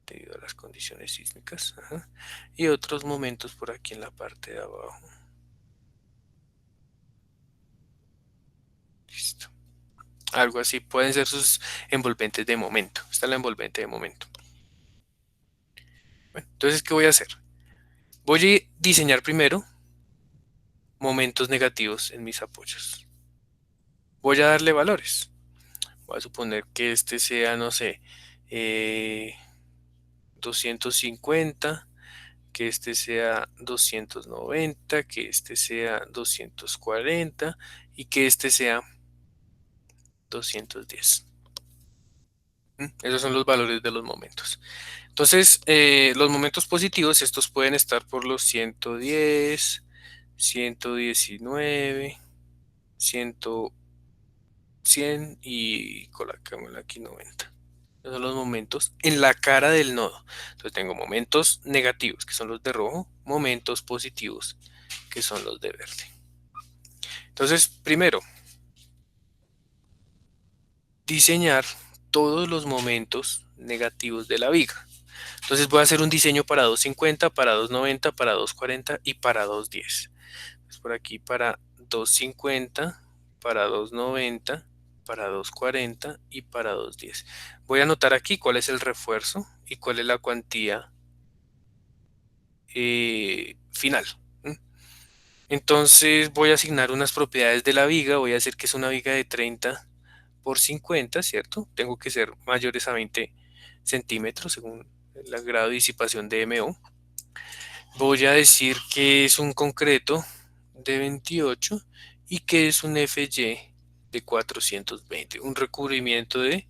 [SPEAKER 1] debido a las condiciones sísmicas. Ajá. Y otros momentos por aquí en la parte de abajo. Listo. Algo así pueden ser sus envolventes de momento. Esta es la envolvente de momento. Bueno, entonces, ¿qué voy a hacer? Voy a diseñar primero momentos negativos en mis apoyos. Voy a darle valores. Voy a suponer que este sea, no sé, 250, que este sea 290, que este sea 240 y que este sea 210. Esos son los valores de los momentos. Entonces, los momentos positivos, estos pueden estar por los 110, 119, 100, 100 y colocamos aquí 90. Esos son los momentos en la cara del nodo. Entonces tengo momentos negativos, que son los de rojo, momentos positivos, que son los de verde. Entonces, primero, diseñar todos los momentos negativos de la viga. Entonces voy a hacer un diseño para 250, para 290, para 240 y para 210. Entonces por aquí para 250, para 290, para 240 y para 210. Voy a anotar aquí cuál es el refuerzo y cuál es la cuantía final. Entonces voy a asignar unas propiedades de la viga. Voy a hacer que es una viga de 30 por 50, ¿cierto? Tengo que ser mayores a 20 centímetros según el grado de disipación de MO. Voy a decir que es un concreto de 28 y que es un FY de 420, un recubrimiento de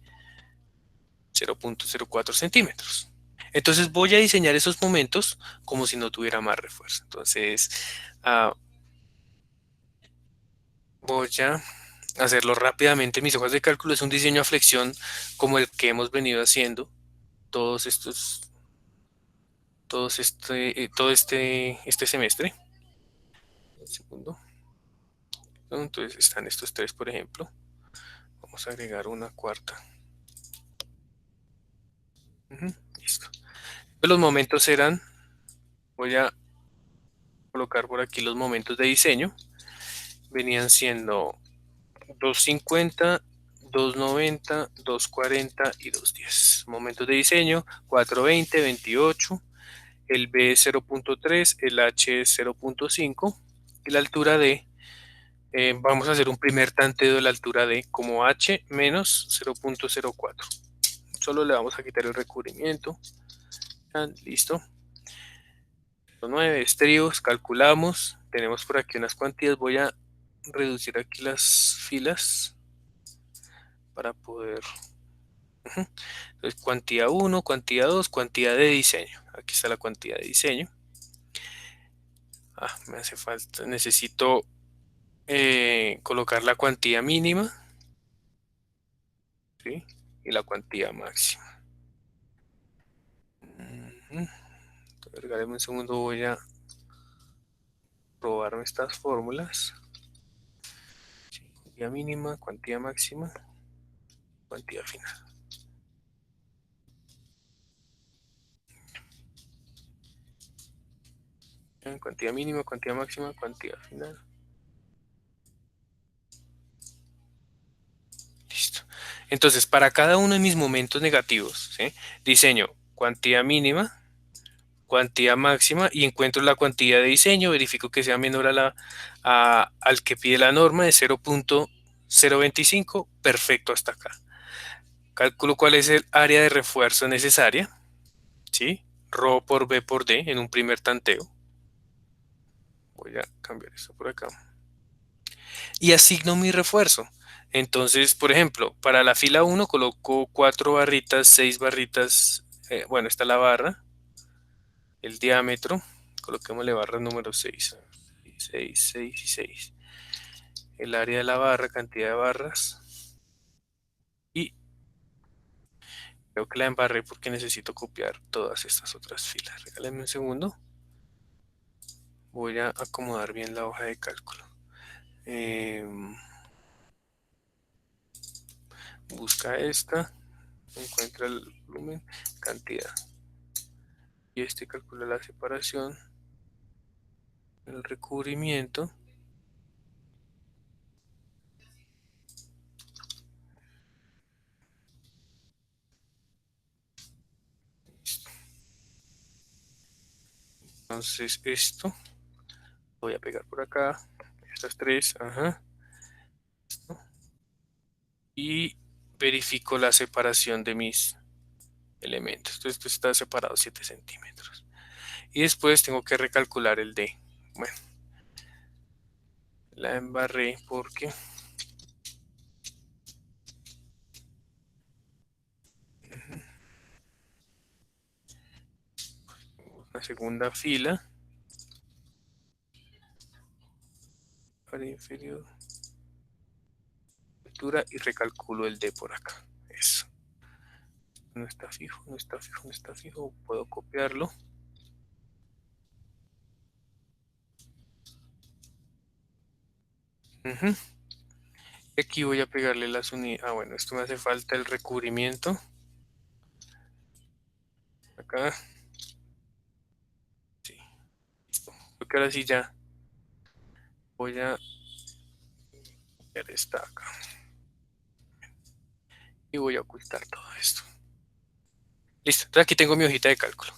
[SPEAKER 1] 0.04 centímetros. Entonces voy a diseñar esos momentos como si no tuviera más refuerzo. Entonces voy a hacerlo rápidamente. Mis hojas de cálculo es un diseño a flexión como el que hemos venido haciendo todos estos, este semestre. Un segundo. Entonces están estos tres, por ejemplo. Vamos a agregar una cuarta. Listo. Los momentos serán, voy a colocar por aquí los momentos de diseño. Venían siendo 250, 290, 240 y 210. Momentos de diseño, 420, 28, el B es 0.3, el H es 0.5 y la altura D, vamos a hacer un primer tanteo de la altura D como H menos 0.04. Solo le vamos a quitar el recubrimiento. Listo. 9 estribos, calculamos. Tenemos por aquí unas cuantías. Voy a reducir aquí las filas para poder. Entonces, cuantía 1, cuantía 2, cuantía de diseño. Aquí está la cuantía de diseño. Me hace falta, necesito colocar la cuantía mínima, ¿sí? Y la cuantía máxima. Regáleme un segundo, voy a probarme estas fórmulas. Cuantía mínima, cuantía máxima, cuantía final. Cuantía mínima, cuantía máxima, cuantía final. Listo. Entonces, para cada uno de mis momentos negativos, ¿sí? Diseño cuantía mínima, cuantía máxima y encuentro la cuantía de diseño, verifico que sea menor al que pide la norma de 0.025, perfecto hasta acá. Calculo cuál es el área de refuerzo necesaria, ¿sí? Rho por B por D en un primer tanteo. Voy a cambiar esto por acá. Y asigno mi refuerzo. Entonces, por ejemplo, para la fila 1 coloco 4 barritas, 6 barritas, bueno, está la barra, el diámetro, coloquémosle barra número 6, 6, 6 y 6. El área de la barra, cantidad de barras. Y creo que la embarré porque necesito copiar todas estas otras filas. Regálenme un segundo. Voy a acomodar bien la hoja de cálculo. Busca esta, encuentra el volumen, cantidad. Y este calcula la separación, el recubrimiento. Entonces esto voy a pegar por acá, estas tres, ajá. Y verifico la separación de mis elementos. Entonces esto está separado 7 centímetros. Y después tengo que recalcular el D. Bueno, la embarré porque una segunda fila. área inferior, altura y recalculo el D por acá. Eso. No está fijo, no está fijo, no está fijo. Puedo copiarlo. Aquí voy a pegarle las unidades. Ah, bueno, esto me hace falta el recubrimiento. Acá. Sí, listo. Creo que ahora sí ya voy a copiar esta acá. Y voy a ocultar todo esto. Listo, entonces aquí tengo mi hojita de cálculo.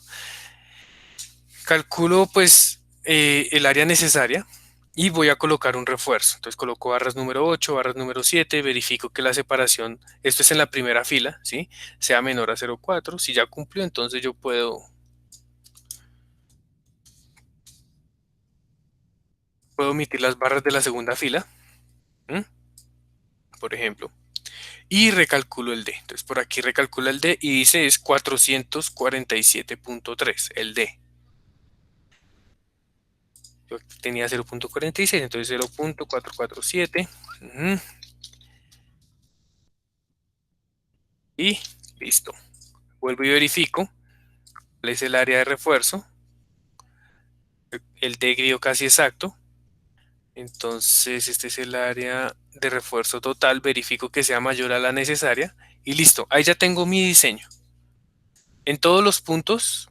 [SPEAKER 1] Calculo pues el área necesaria y voy a colocar un refuerzo. Entonces coloco barras número 8, barras número 7, verifico que la separación, esto es en la primera fila, ¿sí? Sea menor a 0,4. Si ya cumplió, entonces yo puedo omitir las barras de la segunda fila, ¿m? Por ejemplo, y recalculo el D. Entonces por aquí recalcula el D y dice es 447.3, el D. Yo tenía 0,46, entonces 0,447. Y listo. Vuelvo y verifico cuál es el área de refuerzo. El D dio casi exacto. Entonces este es el área de refuerzo total. Verifico que sea mayor a la necesaria. Y listo. Ahí ya tengo mi diseño. En todos los puntos,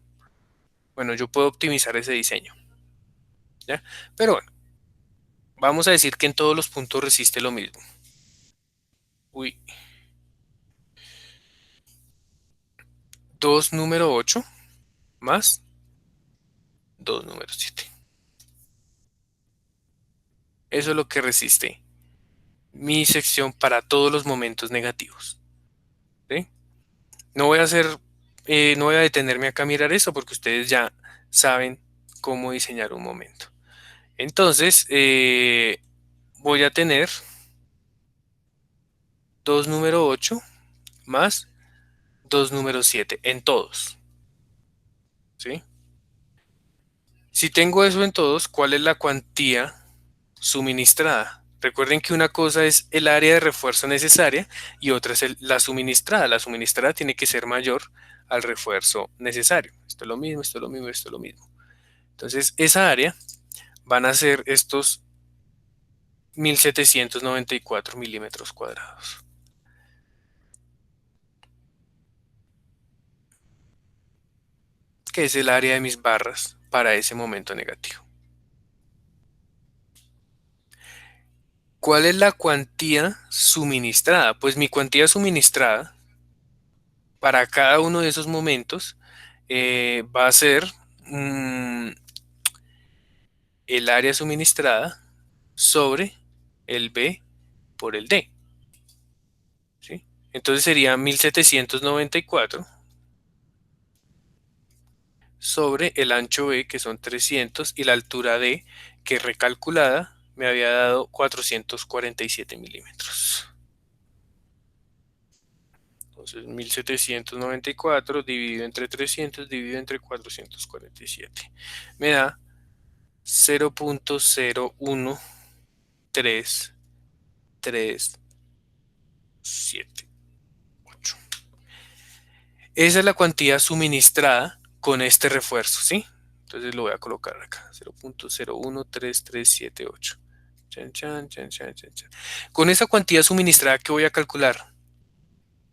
[SPEAKER 1] bueno, yo puedo optimizar ese diseño, ¿ya? Pero bueno, vamos a decir que en todos los puntos resiste lo mismo. Uy. 2 número 8 más 2 número 7. Eso es lo que resiste mi sección para todos los momentos negativos, ¿sí? No voy a hacer, no voy a detenerme acá a mirar eso porque ustedes ya saben cómo diseñar un momento. Entonces, voy a tener 2 número 8 más 2 número 7 en todos, ¿sí? Si tengo eso en todos, ¿cuál es la cuantía suministrada? Recuerden que una cosa es el área de refuerzo necesaria y otra es la suministrada. La suministrada tiene que ser mayor al refuerzo necesario. Esto es lo mismo, esto es lo mismo, esto es lo mismo. Entonces, esa área van a ser estos 1794 milímetros cuadrados. Que es el área de mis barras para ese momento negativo. ¿Cuál es la cuantía suministrada? Pues mi cuantía suministrada para cada uno de esos momentos va a ser el área suministrada sobre el B por el D, ¿sí? Entonces sería 1794 sobre el ancho B, que son 300, y la altura D, que recalculada me había dado 447 milímetros. Entonces 1794 dividido entre 300 dividido entre 447 me da 0.01337. Esa es la cuantía suministrada con este refuerzo, ¿sí? Entonces lo voy a colocar acá, 0.0133778. Chan, chan, chan, chan, chan, chan. Con esa cuantía suministrada, ¿qué voy a calcular?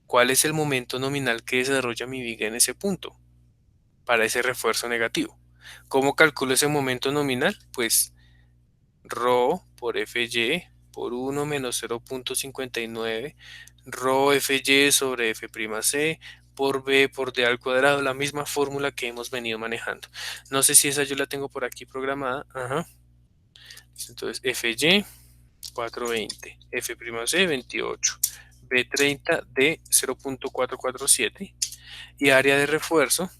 [SPEAKER 1] ¿Cuál es el momento nominal que desarrolla mi viga en ese punto para ese refuerzo negativo? ¿Cómo calculo ese momento nominal? Pues ρ por Fy por 1 menos 0.59, ρ Fy sobre F'C por B por D al cuadrado, la misma fórmula que hemos venido manejando. No sé si esa yo la tengo por aquí programada. Ajá. Entonces Fy 420, F'C 28, B30, D 0.447 y área de refuerzo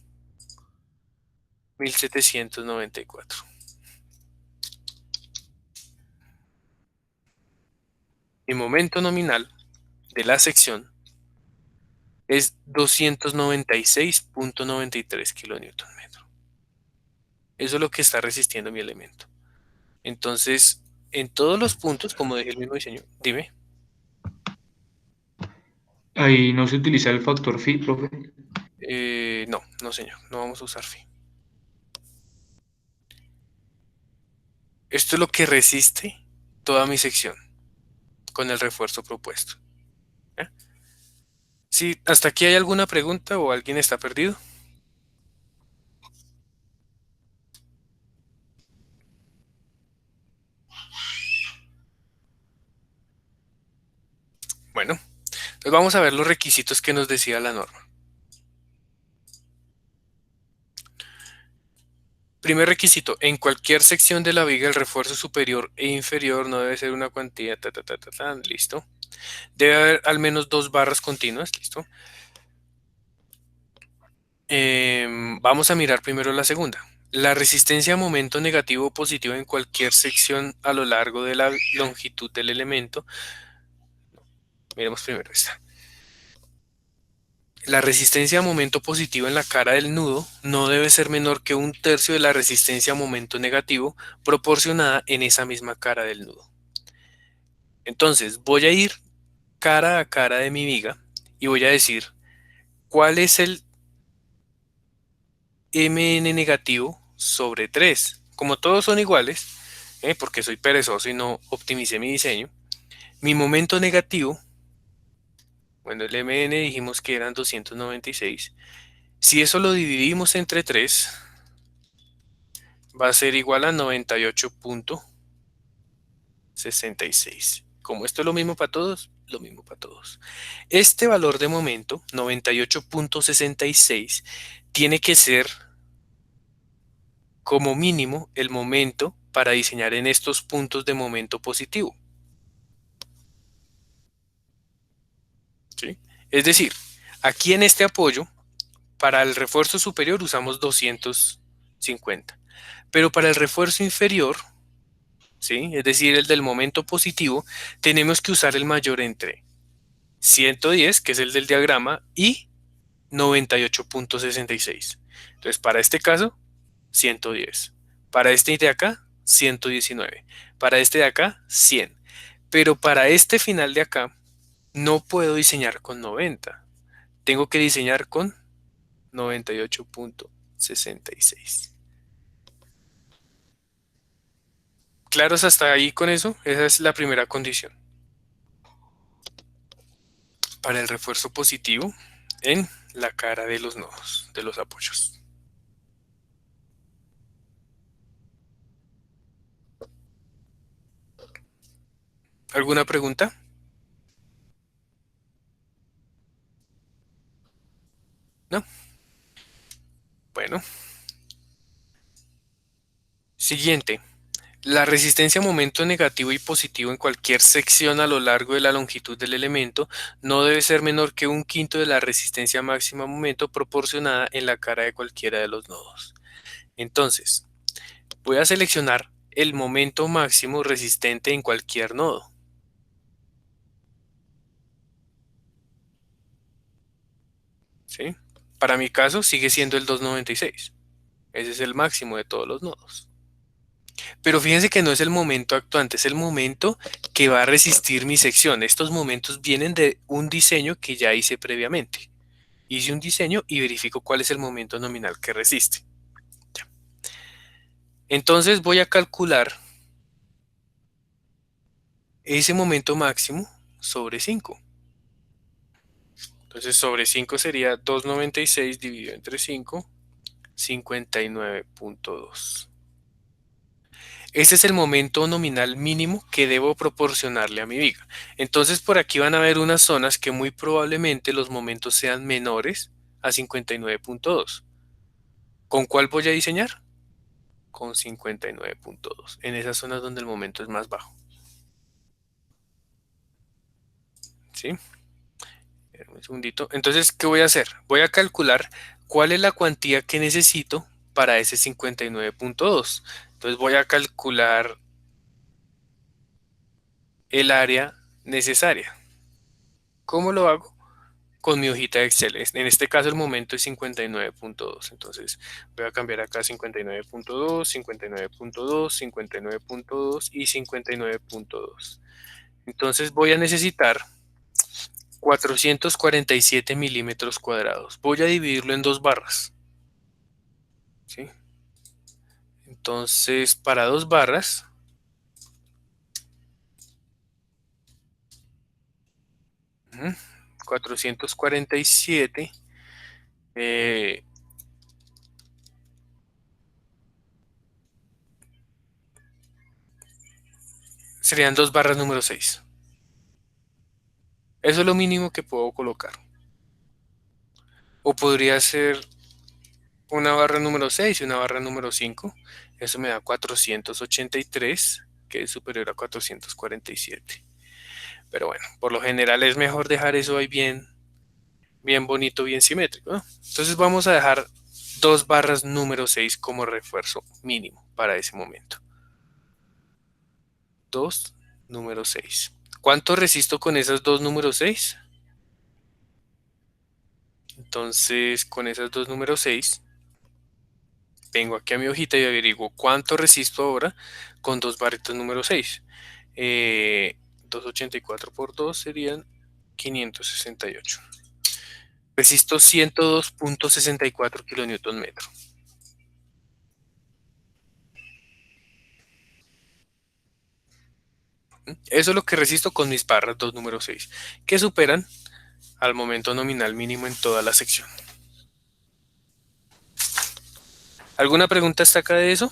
[SPEAKER 1] 1794. Mi momento nominal de la sección es 296.93 kilonewton metro. Eso es lo que está resistiendo mi elemento. Entonces, En todos los puntos, como dije el mismo diseño, dime.
[SPEAKER 4] Ahí no se utiliza el factor phi, profe.
[SPEAKER 1] No, no señor, no vamos a usar phi. Esto es lo que resiste toda mi sección con el refuerzo propuesto. ¿Ya? Si hasta aquí hay alguna pregunta o alguien está perdido. Bueno, entonces vamos a ver los requisitos que nos decía la norma. Primer requisito, en cualquier sección de la viga el refuerzo superior e inferior no debe ser una cuantía, listo. Debe haber al menos 2 barras continuas, listo. Vamos a mirar primero la segunda. La resistencia a momento negativo o positivo en cualquier sección a lo largo de la longitud del elemento. Miremos primero esta. La resistencia a momento positivo en la cara del nudo no debe ser menor que 1/3 de la resistencia a momento negativo proporcionada en esa misma cara del nudo. Entonces voy a ir cara a cara de mi viga y voy a decir cuál es el mn negativo sobre 3. Como todos son iguales, porque soy perezoso y no optimicé mi diseño, mi momento negativo, bueno, el mn dijimos que eran 296. Si eso lo dividimos entre 3, va a ser igual a 98,66. Como esto es lo mismo para todos, lo mismo para todos. Este valor de momento, 98,66, tiene que ser como mínimo el momento para diseñar en estos puntos de momento positivo. ¿Sí? Es decir, aquí en este apoyo, para el refuerzo superior usamos 250, pero para el refuerzo inferior, ¿sí? Es decir, el del momento positivo, tenemos que usar el mayor entre 110, que es el del diagrama, y 98,66. Entonces, para este caso, 110. Para este de acá, 119. Para este de acá, 100. Pero para este final de acá, no puedo diseñar con 90. Tengo que diseñar con 98,66. ¿Claros hasta ahí con eso? Esa es la primera condición. Para el refuerzo positivo en la cara de los nodos, de los apoyos. ¿Alguna pregunta? ¿No? Bueno. Siguiente. La resistencia a momento negativo y positivo en cualquier sección a lo largo de la longitud del elemento no debe ser menor que 1/5 de la resistencia máxima a momento proporcionada en la cara de cualquiera de los nodos. Entonces, voy a seleccionar el momento máximo resistente en cualquier nodo. ¿Sí? Para mi caso sigue siendo el 296. Ese es el máximo de todos los nodos. Pero fíjense que no es el momento actuante, es el momento que va a resistir mi sección. Estos momentos vienen de un diseño que ya hice previamente. Hice un diseño y verifico cuál es el momento nominal que resiste. Ya. Entonces voy a calcular ese momento máximo sobre 5. Entonces sobre 5 sería 296 dividido entre 5, 59,2. Ese es el momento nominal mínimo que debo proporcionarle a mi viga. Entonces por aquí van a haber unas zonas que muy probablemente los momentos sean menores a 59,2. ¿Con cuál voy a diseñar? Con 59,2. En esas zonas donde el momento es más bajo. ¿Sí? Un segundito. Entonces, ¿qué voy a hacer? Voy a calcular cuál es la cuantía que necesito para ese 59,2. Entonces voy a calcular el área necesaria. ¿Cómo lo hago? con mi hojita de Excel. En este caso el momento es 59.2. Entonces voy a cambiar acá 59.2, 59.2, 59.2 y 59.2. Entonces voy a necesitar 447 milímetros cuadrados. Voy a dividirlo en dos barras. ¿Sí? Entonces, para dos barras, ujú, 447 eh, serían dos barras número 6. Eso es lo mínimo que puedo colocar. O podría ser una barra número 6 y una barra número 5. Eso me da 483, que es superior a 447. Pero bueno, por lo general es mejor dejar eso ahí bien bonito, bien simétrico, ¿no? Entonces vamos a dejar dos barras número 6 como refuerzo mínimo para ese momento. 2 número 6. ¿Cuánto resisto con esas dos número 6? Entonces, con esas dos número 6, vengo aquí a mi hojita y averiguo cuánto resisto ahora con dos barritas número 6. 284 por 2 serían 568. Resisto 102.64 kilonewton metro. Eso es lo que resisto con mis barras 2 número 6, que superan al momento nominal mínimo en toda la sección. ¿Alguna pregunta hasta acá de eso?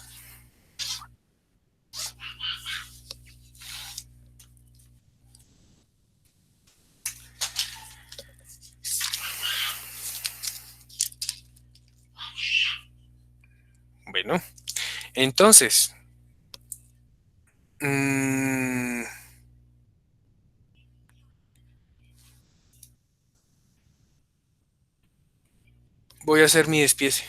[SPEAKER 1] Bueno, entonces, voy a hacer mi despiece.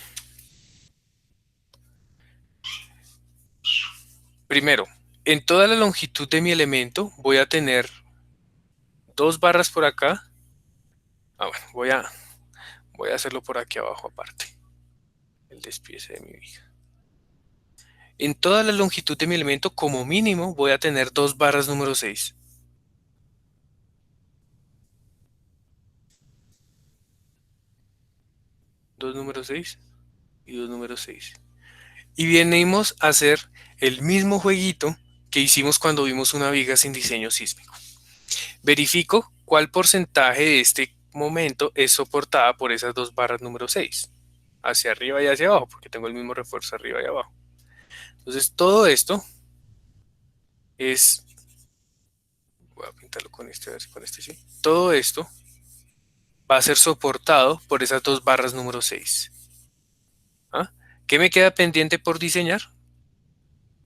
[SPEAKER 1] Primero, en toda la longitud de mi elemento voy a tener dos barras por acá. Bueno, voy a hacerlo por aquí abajo aparte. El despiece de mi viga. En toda la longitud de mi elemento, como mínimo, voy a tener dos barras número 6. Dos número 6 y dos número 6. Y venimos a hacer el mismo jueguito que hicimos cuando vimos una viga sin diseño sísmico. Verifico cuál porcentaje de este momento es soportada por esas dos barras número 6, hacia arriba y hacia abajo, porque tengo el mismo refuerzo arriba y abajo. Entonces todo esto es, voy a pintarlo con este, a ver si con este sí. Todo esto va a ser soportado por esas dos barras número 6. ¿Ah? ¿Qué me queda pendiente por diseñar?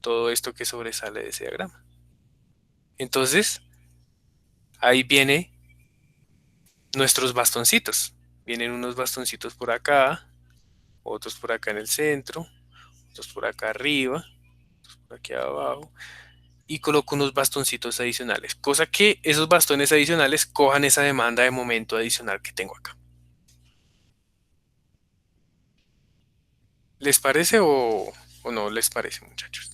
[SPEAKER 1] Todo esto que sobresale de ese diagrama. Entonces, ahí viene nuestros bastoncitos. Vienen unos bastoncitos por acá, otros por acá en el centro, otros por acá arriba, otros por aquí abajo. Y coloco unos bastoncitos adicionales. Cosa que esos bastones adicionales cojan esa demanda de momento adicional que tengo acá. ¿Les parece o no les parece, muchachos?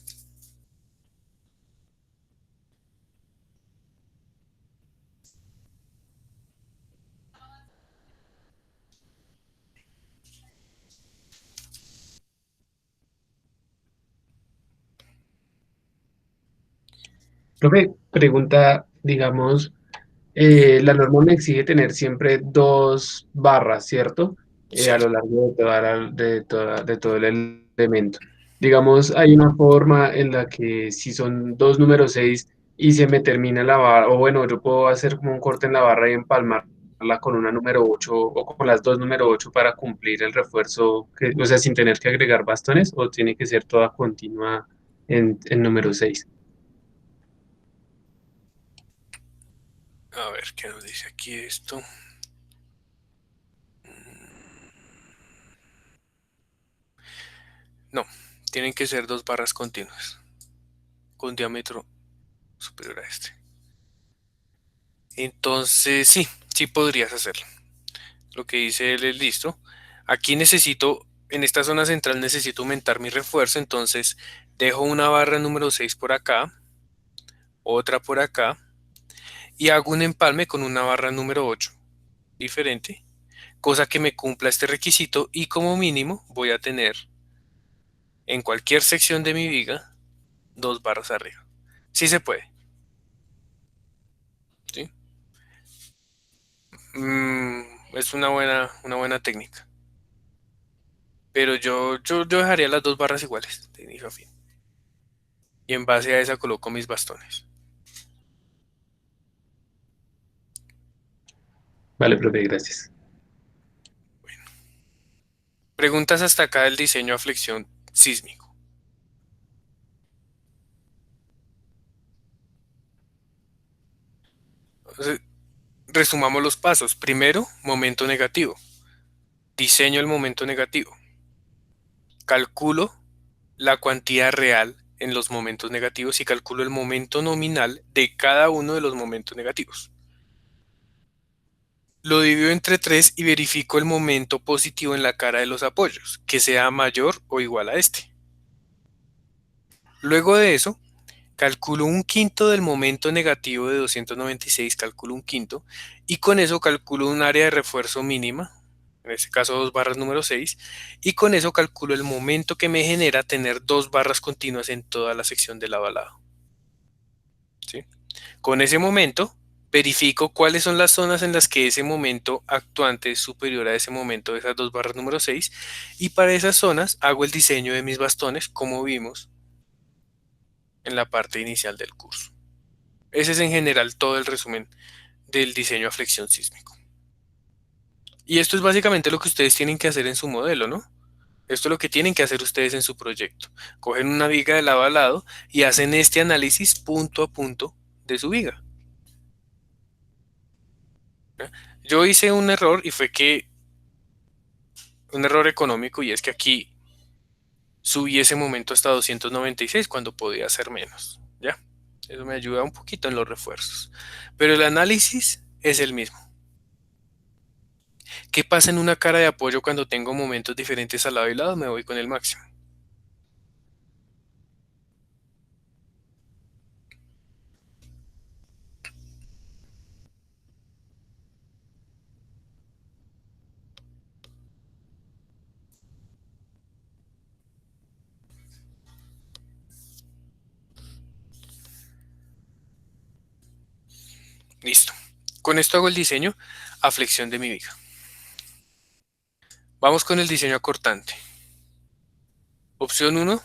[SPEAKER 5] Profe, pregunta, digamos, la norma me exige tener siempre dos barras, ¿cierto?
[SPEAKER 1] Sí.
[SPEAKER 5] A lo largo de, de todo el elemento. Digamos, hay una forma en la que si son dos números 6 y se me termina la barra, o bueno, yo puedo hacer como un corte en la barra y empalmarla con una número 8 o con las dos número 8 para cumplir el refuerzo, o sea, sin tener que agregar bastones, o tiene que ser toda continua en número 6.
[SPEAKER 1] A ver, ¿qué nos dice aquí esto? No, tienen que ser dos barras continuas, con diámetro superior a este. Entonces, sí podrías hacerlo. lo que dice él es listo. Aquí necesito, en esta zona central necesito aumentar mi refuerzo, entonces dejo una barra número 6 por acá, otra por acá, y hago un empalme con una barra número 8 diferente, cosa que me cumpla este requisito y como mínimo voy a tener en cualquier sección de mi viga 2 barras arriba. Sí se puede, ¿sí? Es una buena técnica. Pero yo dejaría las 2 barras iguales, de inicio a fin. Y en base a esa coloco mis bastones.
[SPEAKER 5] Vale, profe, gracias.
[SPEAKER 1] Preguntas hasta acá del diseño a flexión sísmico. Entonces, resumamos los pasos. Primero, momento negativo. Diseño el momento negativo. Calculo la cuantía real en los momentos negativos y calculo el momento nominal de cada uno de los momentos negativos. Lo divido entre 3 y verifico el momento positivo en la cara de los apoyos, que sea mayor o igual a este. Luego de eso, calculo un quinto del momento negativo de 296, calculo un quinto, y con eso calculo un área de refuerzo mínima, en este caso 2 barras número 6, y con eso calculo el momento que me genera tener 2 barras continuas en toda la sección de lado a lado. ¿Sí? Con ese momento, verifico cuáles son las zonas en las que ese momento actuante es superior a ese momento de esas 2 barras número 6, y para esas zonas hago el diseño de mis bastones, como vimos en la parte inicial del curso. Ese es en general todo el resumen del diseño a flexión sísmico. Y esto es básicamente lo que ustedes tienen que hacer en su modelo, ¿no? Esto es lo que tienen que hacer ustedes en su proyecto. Cogen una viga de lado a lado y hacen este análisis punto a punto de su viga. ¿Ya? Yo hice un error y fue que un error económico, y es que aquí subí ese momento hasta 296 cuando podía ser menos. ¿Ya? Eso me ayuda un poquito en los refuerzos. Pero el análisis es el mismo. ¿Qué pasa en una cara de apoyo cuando tengo momentos diferentes al lado y lado? Me voy con el máximo. Listo. Con esto hago el diseño a flexión de mi viga. Vamos con el diseño acortante. Opción 1.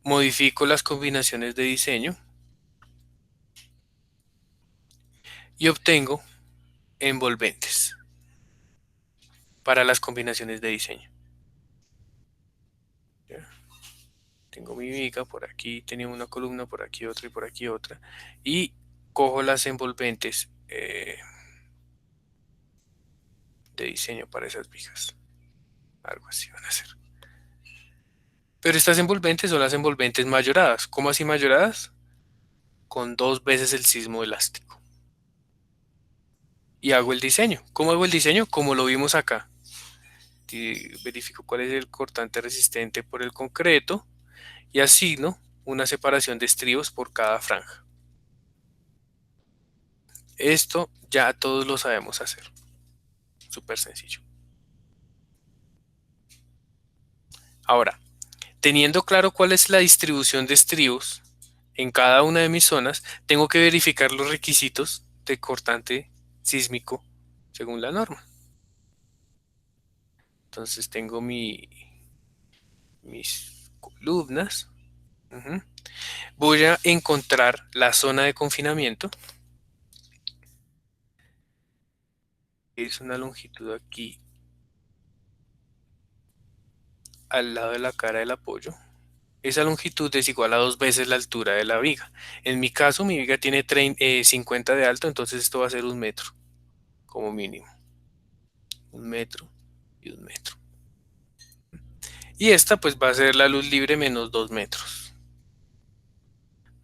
[SPEAKER 1] Modifico las combinaciones de diseño y obtengo envolventes para las combinaciones de diseño. ¿Ya? Tengo mi viga, por aquí tenía una columna, por aquí otra y por aquí otra. Y cojo las envolventes de diseño para esas vigas. Algo así van a ser. Pero estas envolventes son las envolventes mayoradas. ¿Cómo así mayoradas? Con 2 veces el sismo elástico. Y hago el diseño. ¿Cómo hago el diseño? Como lo vimos acá. Verifico cuál es el cortante resistente por el concreto y asigno una separación de estribos por cada franja. Esto ya todos lo sabemos hacer. Súper sencillo. Ahora, teniendo claro cuál es la distribución de estribos en cada una de mis zonas, tengo que verificar los requisitos de cortante sísmico según la norma. Entonces tengo mis columnas. Voy a encontrar la zona de confinamiento. Es una longitud aquí al lado de la cara del apoyo. Esa longitud es igual a 2 veces la altura de la viga. En mi caso, mi viga tiene 50 de alto, entonces esto va a ser 1 metro, como mínimo. 1 metro y 1 metro. Y esta pues va a ser la luz libre menos 2 metros.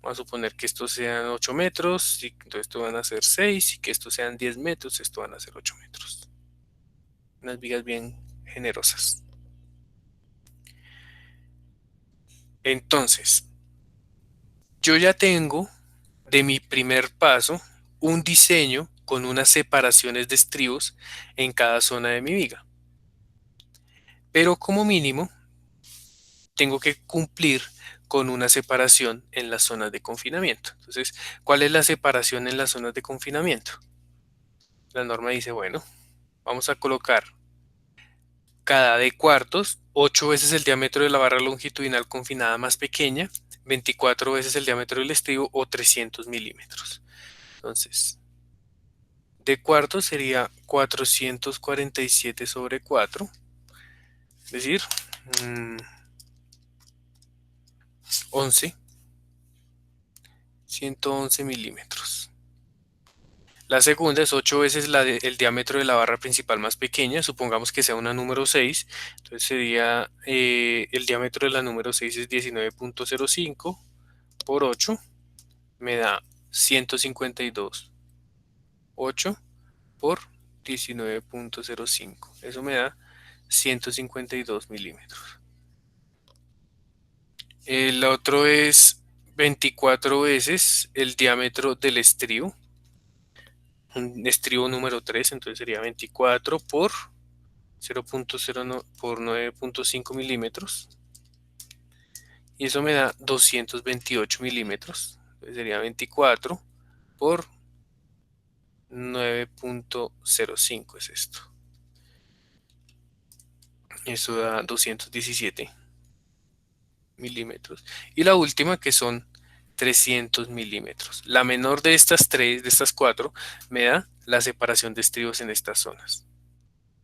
[SPEAKER 1] Vamos a suponer que estos sean 8 metros, y entonces esto van a ser 6, y que estos sean 10 metros, esto van a ser 8 metros. Unas vigas bien generosas. Entonces, yo ya tengo de mi primer paso un diseño con unas separaciones de estribos en cada zona de mi viga. Pero como mínimo, tengo que cumplir con una separación en las zonas de confinamiento. Entonces, ¿cuál es la separación en las zonas de confinamiento? La norma dice, bueno, vamos a colocar cada de cuartos, 8 veces el diámetro de la barra longitudinal confinada más pequeña, 24 veces el diámetro del estribo o 300 milímetros. Entonces, de cuartos sería 447 sobre 4, es decir, 11, 111 milímetros. La segunda es 8 veces el diámetro de la barra principal más pequeña, supongamos que sea una número 6, entonces sería el diámetro de la número 6 es 19.05 por 8, me da 152, 8 por 19.05, eso me da 152 milímetros. El otro es 24 veces el diámetro del estribo, un estribo número 3, entonces sería 24 por 0.09 por 9.5 milímetros, y eso me da 228 milímetros, entonces sería 24 por 9.05 es esto, eso da 217 milímetros, y la última que son 300 milímetros. La menor de estas tres, de estas cuatro, me da la separación de estribos en estas zonas.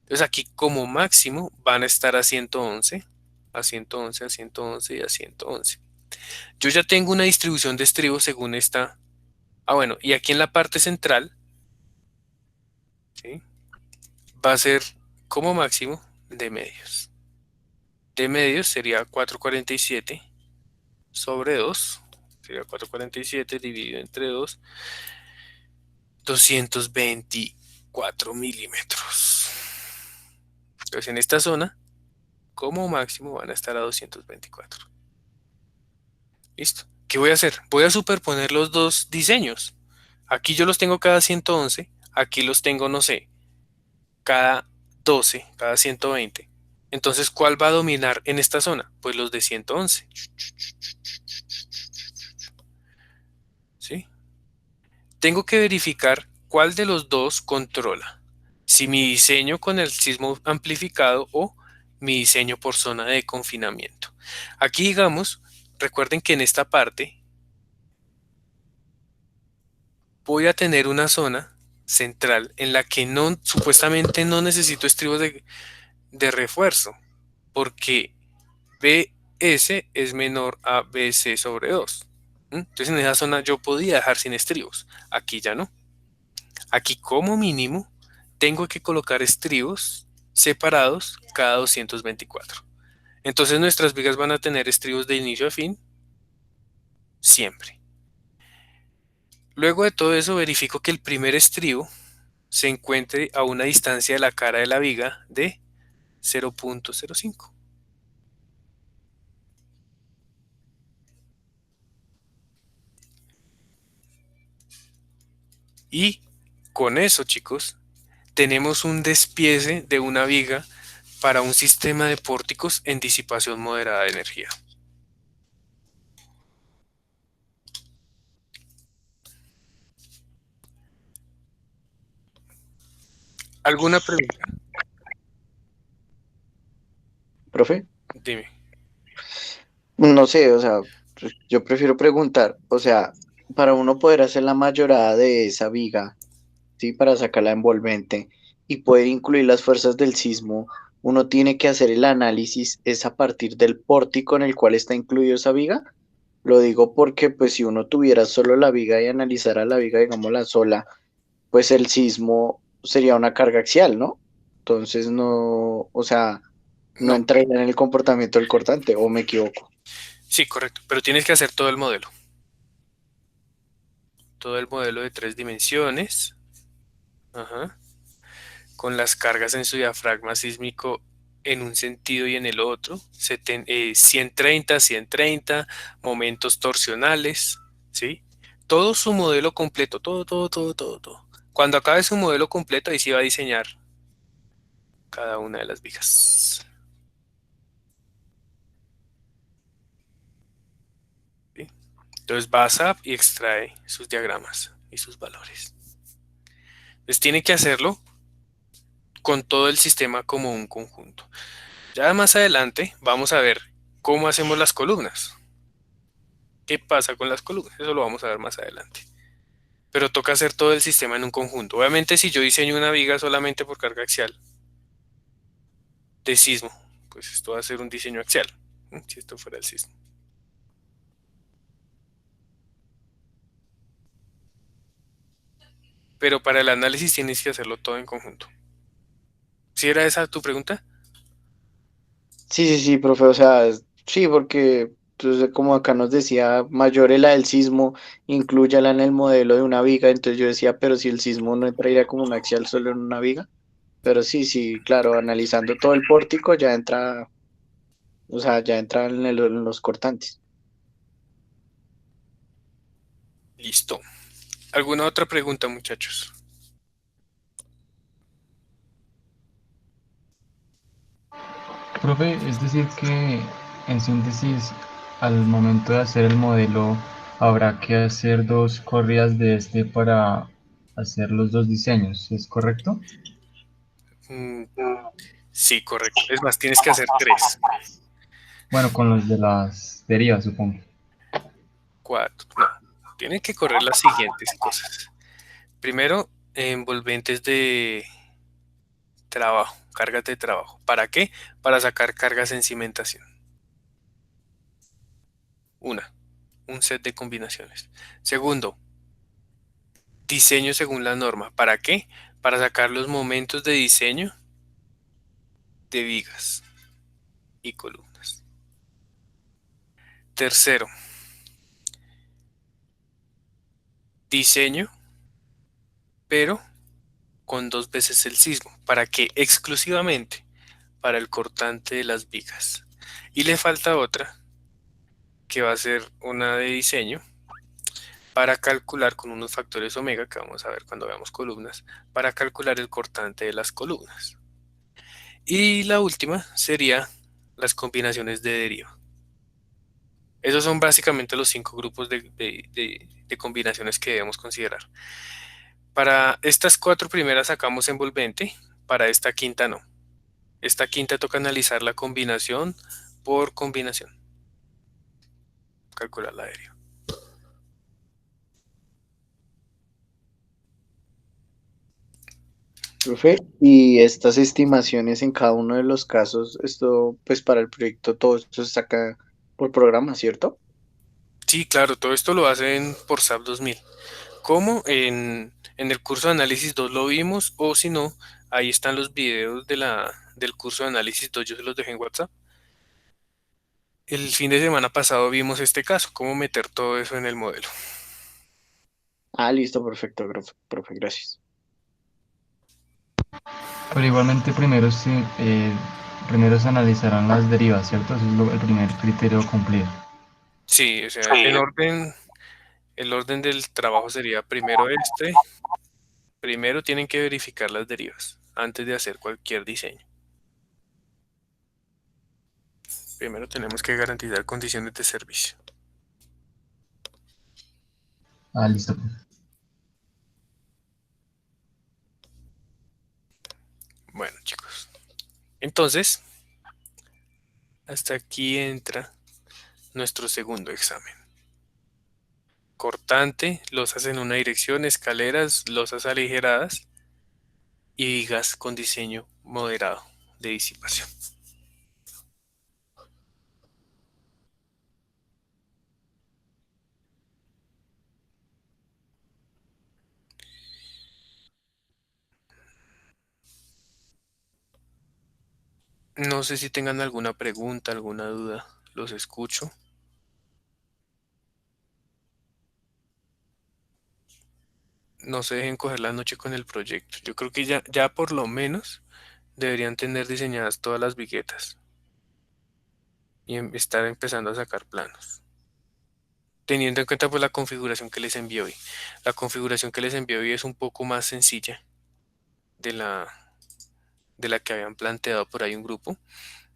[SPEAKER 1] Entonces aquí como máximo van a estar a 111, a 111, a 111 y a 111. Yo ya tengo una distribución de estribos según esta. Ah, bueno, y aquí en la parte central, ¿sí?, va a ser como máximo de medios. De medios sería 447 sobre 2. Sería 447 dividido entre 2. 224 milímetros. Entonces en esta zona, como máximo van a estar a 224. Listo. ¿Qué voy a hacer? Voy a superponer los dos diseños. Aquí yo los tengo cada 111, aquí los tengo, no sé, cada 12, cada 120. Entonces, ¿cuál va a dominar en esta zona? Pues los de 111. ¿Sí? Tengo que verificar cuál de los dos controla. Si mi diseño con el sismo amplificado o mi diseño por zona de confinamiento. Aquí digamos, recuerden que en esta parte voy a tener una zona central en la que supuestamente no necesito estribos de refuerzo, porque BS es menor a BC sobre 2. Entonces en esa zona yo podía dejar sin estribos, aquí ya no. Aquí como mínimo tengo que colocar estribos separados cada 224. Entonces nuestras vigas van a tener estribos de inicio a fin siempre. Luego de todo eso verifico que el primer estribo se encuentre a una distancia de la cara de la viga de 0.05. Y con eso, chicos, tenemos un despiece de una viga para un sistema de pórticos en disipación moderada de energía. ¿Alguna pregunta?
[SPEAKER 3] Profe,
[SPEAKER 1] Dime.
[SPEAKER 3] no sé, o sea, pues, yo prefiero preguntar, o sea, para uno poder hacer la mayorada de esa viga, ¿sí? Para sacarla envolvente y poder incluir las fuerzas del sismo, uno tiene que hacer el análisis es a partir del pórtico en el cual está incluido esa viga. Lo digo porque, pues, si uno tuviera solo la viga y analizara la viga, digamos, la sola, pues el sismo sería una carga axial, ¿no? Entonces no, o sea, no
[SPEAKER 1] No,
[SPEAKER 3] entraría en el comportamiento del cortante, ¿o me equivoco?
[SPEAKER 1] sí, correcto, pero tienes que hacer todo el modelo. todo el modelo de 3 dimensiones, ajá, con las cargas en su diafragma sísmico en un sentido y en el otro, 130, 130, momentos torsionales, ¿sí? Todo su modelo completo, todo, todo, todo, todo, todo. Cuando acabe su modelo completo, ahí sí va a diseñar cada una de las vigas. ¿Sí? Entonces va a SAP y extrae sus diagramas y sus valores. Entonces tiene que hacerlo con todo el sistema como un conjunto. Ya más adelante vamos a ver cómo hacemos las columnas. ¿Qué pasa con las columnas? Eso lo vamos a ver más adelante. Pero toca hacer todo el sistema en un conjunto. Obviamente si yo diseño una viga solamente por carga axial de sismo, pues esto va a ser un diseño axial, si esto fuera el sismo. Pero para el análisis tienes que hacerlo todo en conjunto. ¿Si era esa tu pregunta?
[SPEAKER 3] Sí, sí, sí, profe, o sea, sí, porque entonces, como acá nos decía, Mayorela del sismo, inclúyala en el modelo de una viga, entonces yo decía, pero si el sismo no entraría como un axial solo en una viga, pero sí, sí, claro, analizando todo el pórtico ya entra, o sea, ya entra en los cortantes.
[SPEAKER 1] Listo. ¿Alguna otra pregunta, muchachos?
[SPEAKER 6] Profe, es decir que en síntesis, al momento de hacer el modelo, habrá que hacer dos corridas de este para hacer los dos diseños, ¿es correcto?
[SPEAKER 1] Mm, sí, correcto. Es más, tienes que hacer tres,
[SPEAKER 6] Bueno, con los de las derivas, supongo.
[SPEAKER 1] cuatro. No, tienen que correr las siguientes cosas. Primero, envolventes de trabajo, cargas de trabajo. ¿Para qué? Para sacar cargas en cimentación. Una, un set de combinaciones. Segundo, diseño según la norma. ¿Para qué? Para sacar los momentos de diseño de vigas y columnas. Tercero, diseño, pero con 2 veces el sismo. ¿Para qué? Exclusivamente para el cortante de las vigas. Y le falta otra, que va a ser una de diseño, para calcular con unos factores omega, que vamos a ver cuando veamos columnas, para calcular el cortante de las columnas. Y la última sería las combinaciones de deriva. Esos son básicamente los 5 grupos de combinaciones que debemos considerar. Para estas 4 primeras sacamos envolvente, para esta quinta no. Esta quinta toca analizar la combinación por combinación, calcular la deriva.
[SPEAKER 3] Profe, y estas estimaciones en cada uno de los casos, esto, pues para el proyecto, todo esto se saca por programa, ¿cierto?
[SPEAKER 1] Sí, claro, todo esto lo hacen por SAP 2000. Como en el curso de análisis 2 lo vimos, o si no, ahí están los videos del curso de análisis 2, yo se los dejé en WhatsApp. El fin de semana pasado vimos este caso, cómo meter todo eso en el modelo.
[SPEAKER 3] Ah, listo, perfecto, profe, gracias.
[SPEAKER 6] Pero igualmente primero se analizarán las derivas, ¿cierto? Ese es el primer criterio a cumplir.
[SPEAKER 1] Sí, o sea, el orden del trabajo sería primero este, primero tienen que verificar las derivas antes de hacer cualquier diseño. Primero tenemos que garantizar condiciones de servicio.
[SPEAKER 6] Ah, listo, profe.
[SPEAKER 1] Bueno, chicos, entonces, hasta aquí entra nuestro segundo examen. Cortante, losas en una dirección, escaleras, losas aligeradas y vigas con diseño moderado de disipación. No sé si tengan alguna pregunta, alguna duda, los escucho. no se dejen coger la noche con el proyecto. Yo creo que ya por lo menos deberían tener diseñadas todas las viguetas y estar empezando a sacar planos. Teniendo en cuenta pues la configuración que les envié hoy. La configuración que les envié hoy es un poco más sencilla de la que habían planteado por ahí un grupo,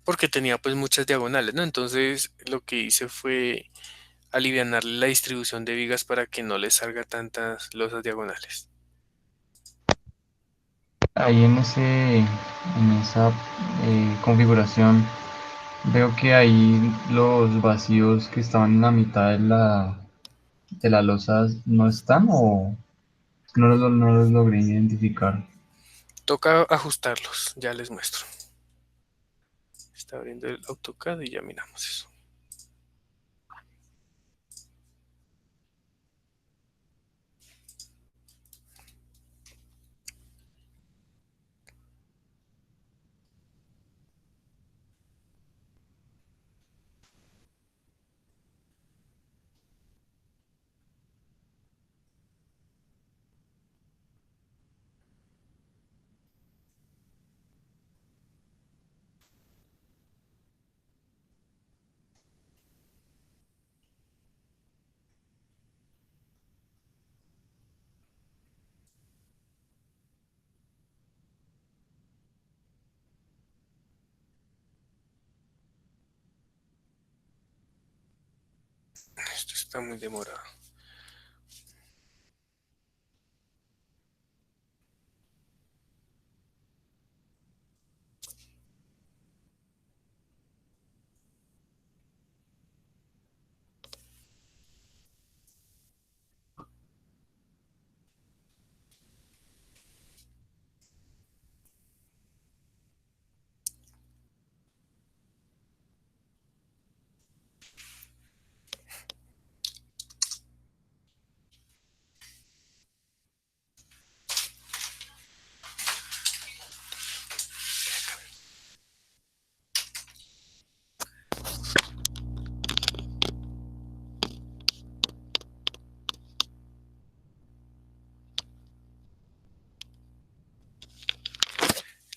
[SPEAKER 1] porque tenía pues muchas diagonales, ¿no? Entonces lo que hice fue alivianarle la distribución de vigas para que no les salga tantas losas diagonales.
[SPEAKER 6] Ahí en esa configuración veo que ahí los vacíos que estaban en la mitad de la losa no están o no los logré identificar.
[SPEAKER 1] Toca ajustarlos, ya les muestro. Está abriendo el AutoCAD y ya miramos eso. Esto está muy demorado.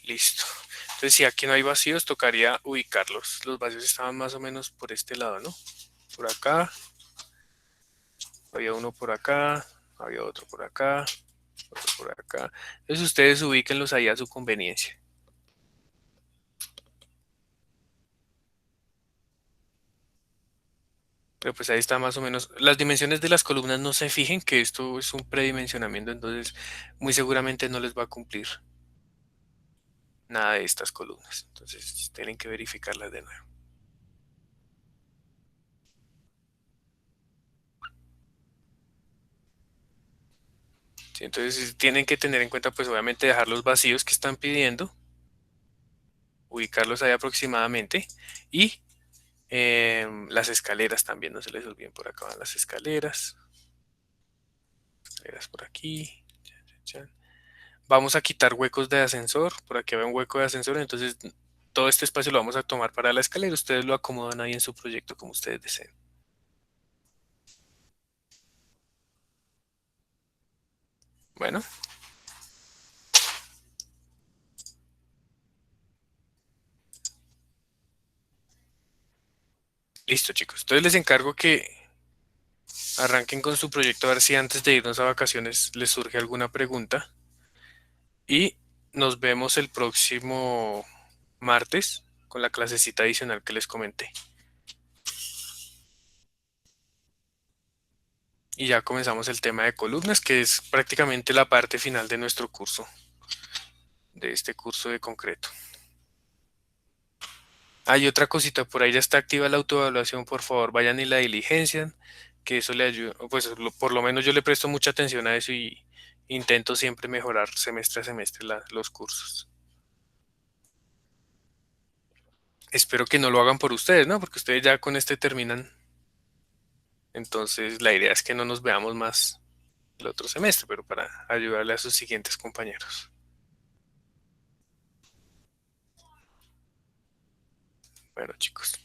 [SPEAKER 1] Listo. Entonces, si aquí no hay vacíos, tocaría ubicarlos. Los vacíos estaban más o menos por este lado, ¿no? Por acá, había uno por acá, había otro por acá, otro por acá. Entonces, ustedes ubíquenlos ahí a su conveniencia. Pero pues ahí está más o menos. Las dimensiones de las columnas no se fijen que esto es un predimensionamiento, entonces muy seguramente no les va a cumplir nada de estas columnas. Entonces tienen que verificarlas de nuevo. Sí, entonces tienen que tener en cuenta pues obviamente dejar los vacíos que están pidiendo, ubicarlos ahí aproximadamente y las escaleras también, no se les olviden, por acá van las escaleras. Escaleras por aquí. Chan, chan, chan. Vamos a quitar huecos de ascensor, por aquí hay un hueco de ascensor, entonces todo este espacio lo vamos a tomar para la escalera, ustedes lo acomodan ahí en su proyecto como ustedes deseen. Bueno, listo chicos, entonces les encargo que arranquen con su proyecto a ver si antes de irnos a vacaciones les surge alguna pregunta y nos vemos el próximo martes con la clasecita adicional que les comenté. Y ya comenzamos el tema de columnas, que es prácticamente la parte final de nuestro curso, de este curso de concreto. Hay otra cosita, por ahí ya está activa la autoevaluación, por favor vayan y la diligencian, que eso le ayuda, pues por lo menos yo le presto mucha atención a eso y intento siempre mejorar semestre a semestre los cursos. Espero que no lo hagan por ustedes, ¿no? Porque ustedes ya con este terminan. Entonces la idea es que no nos veamos más el otro semestre, pero para ayudarle a sus siguientes compañeros. Bueno, chicos.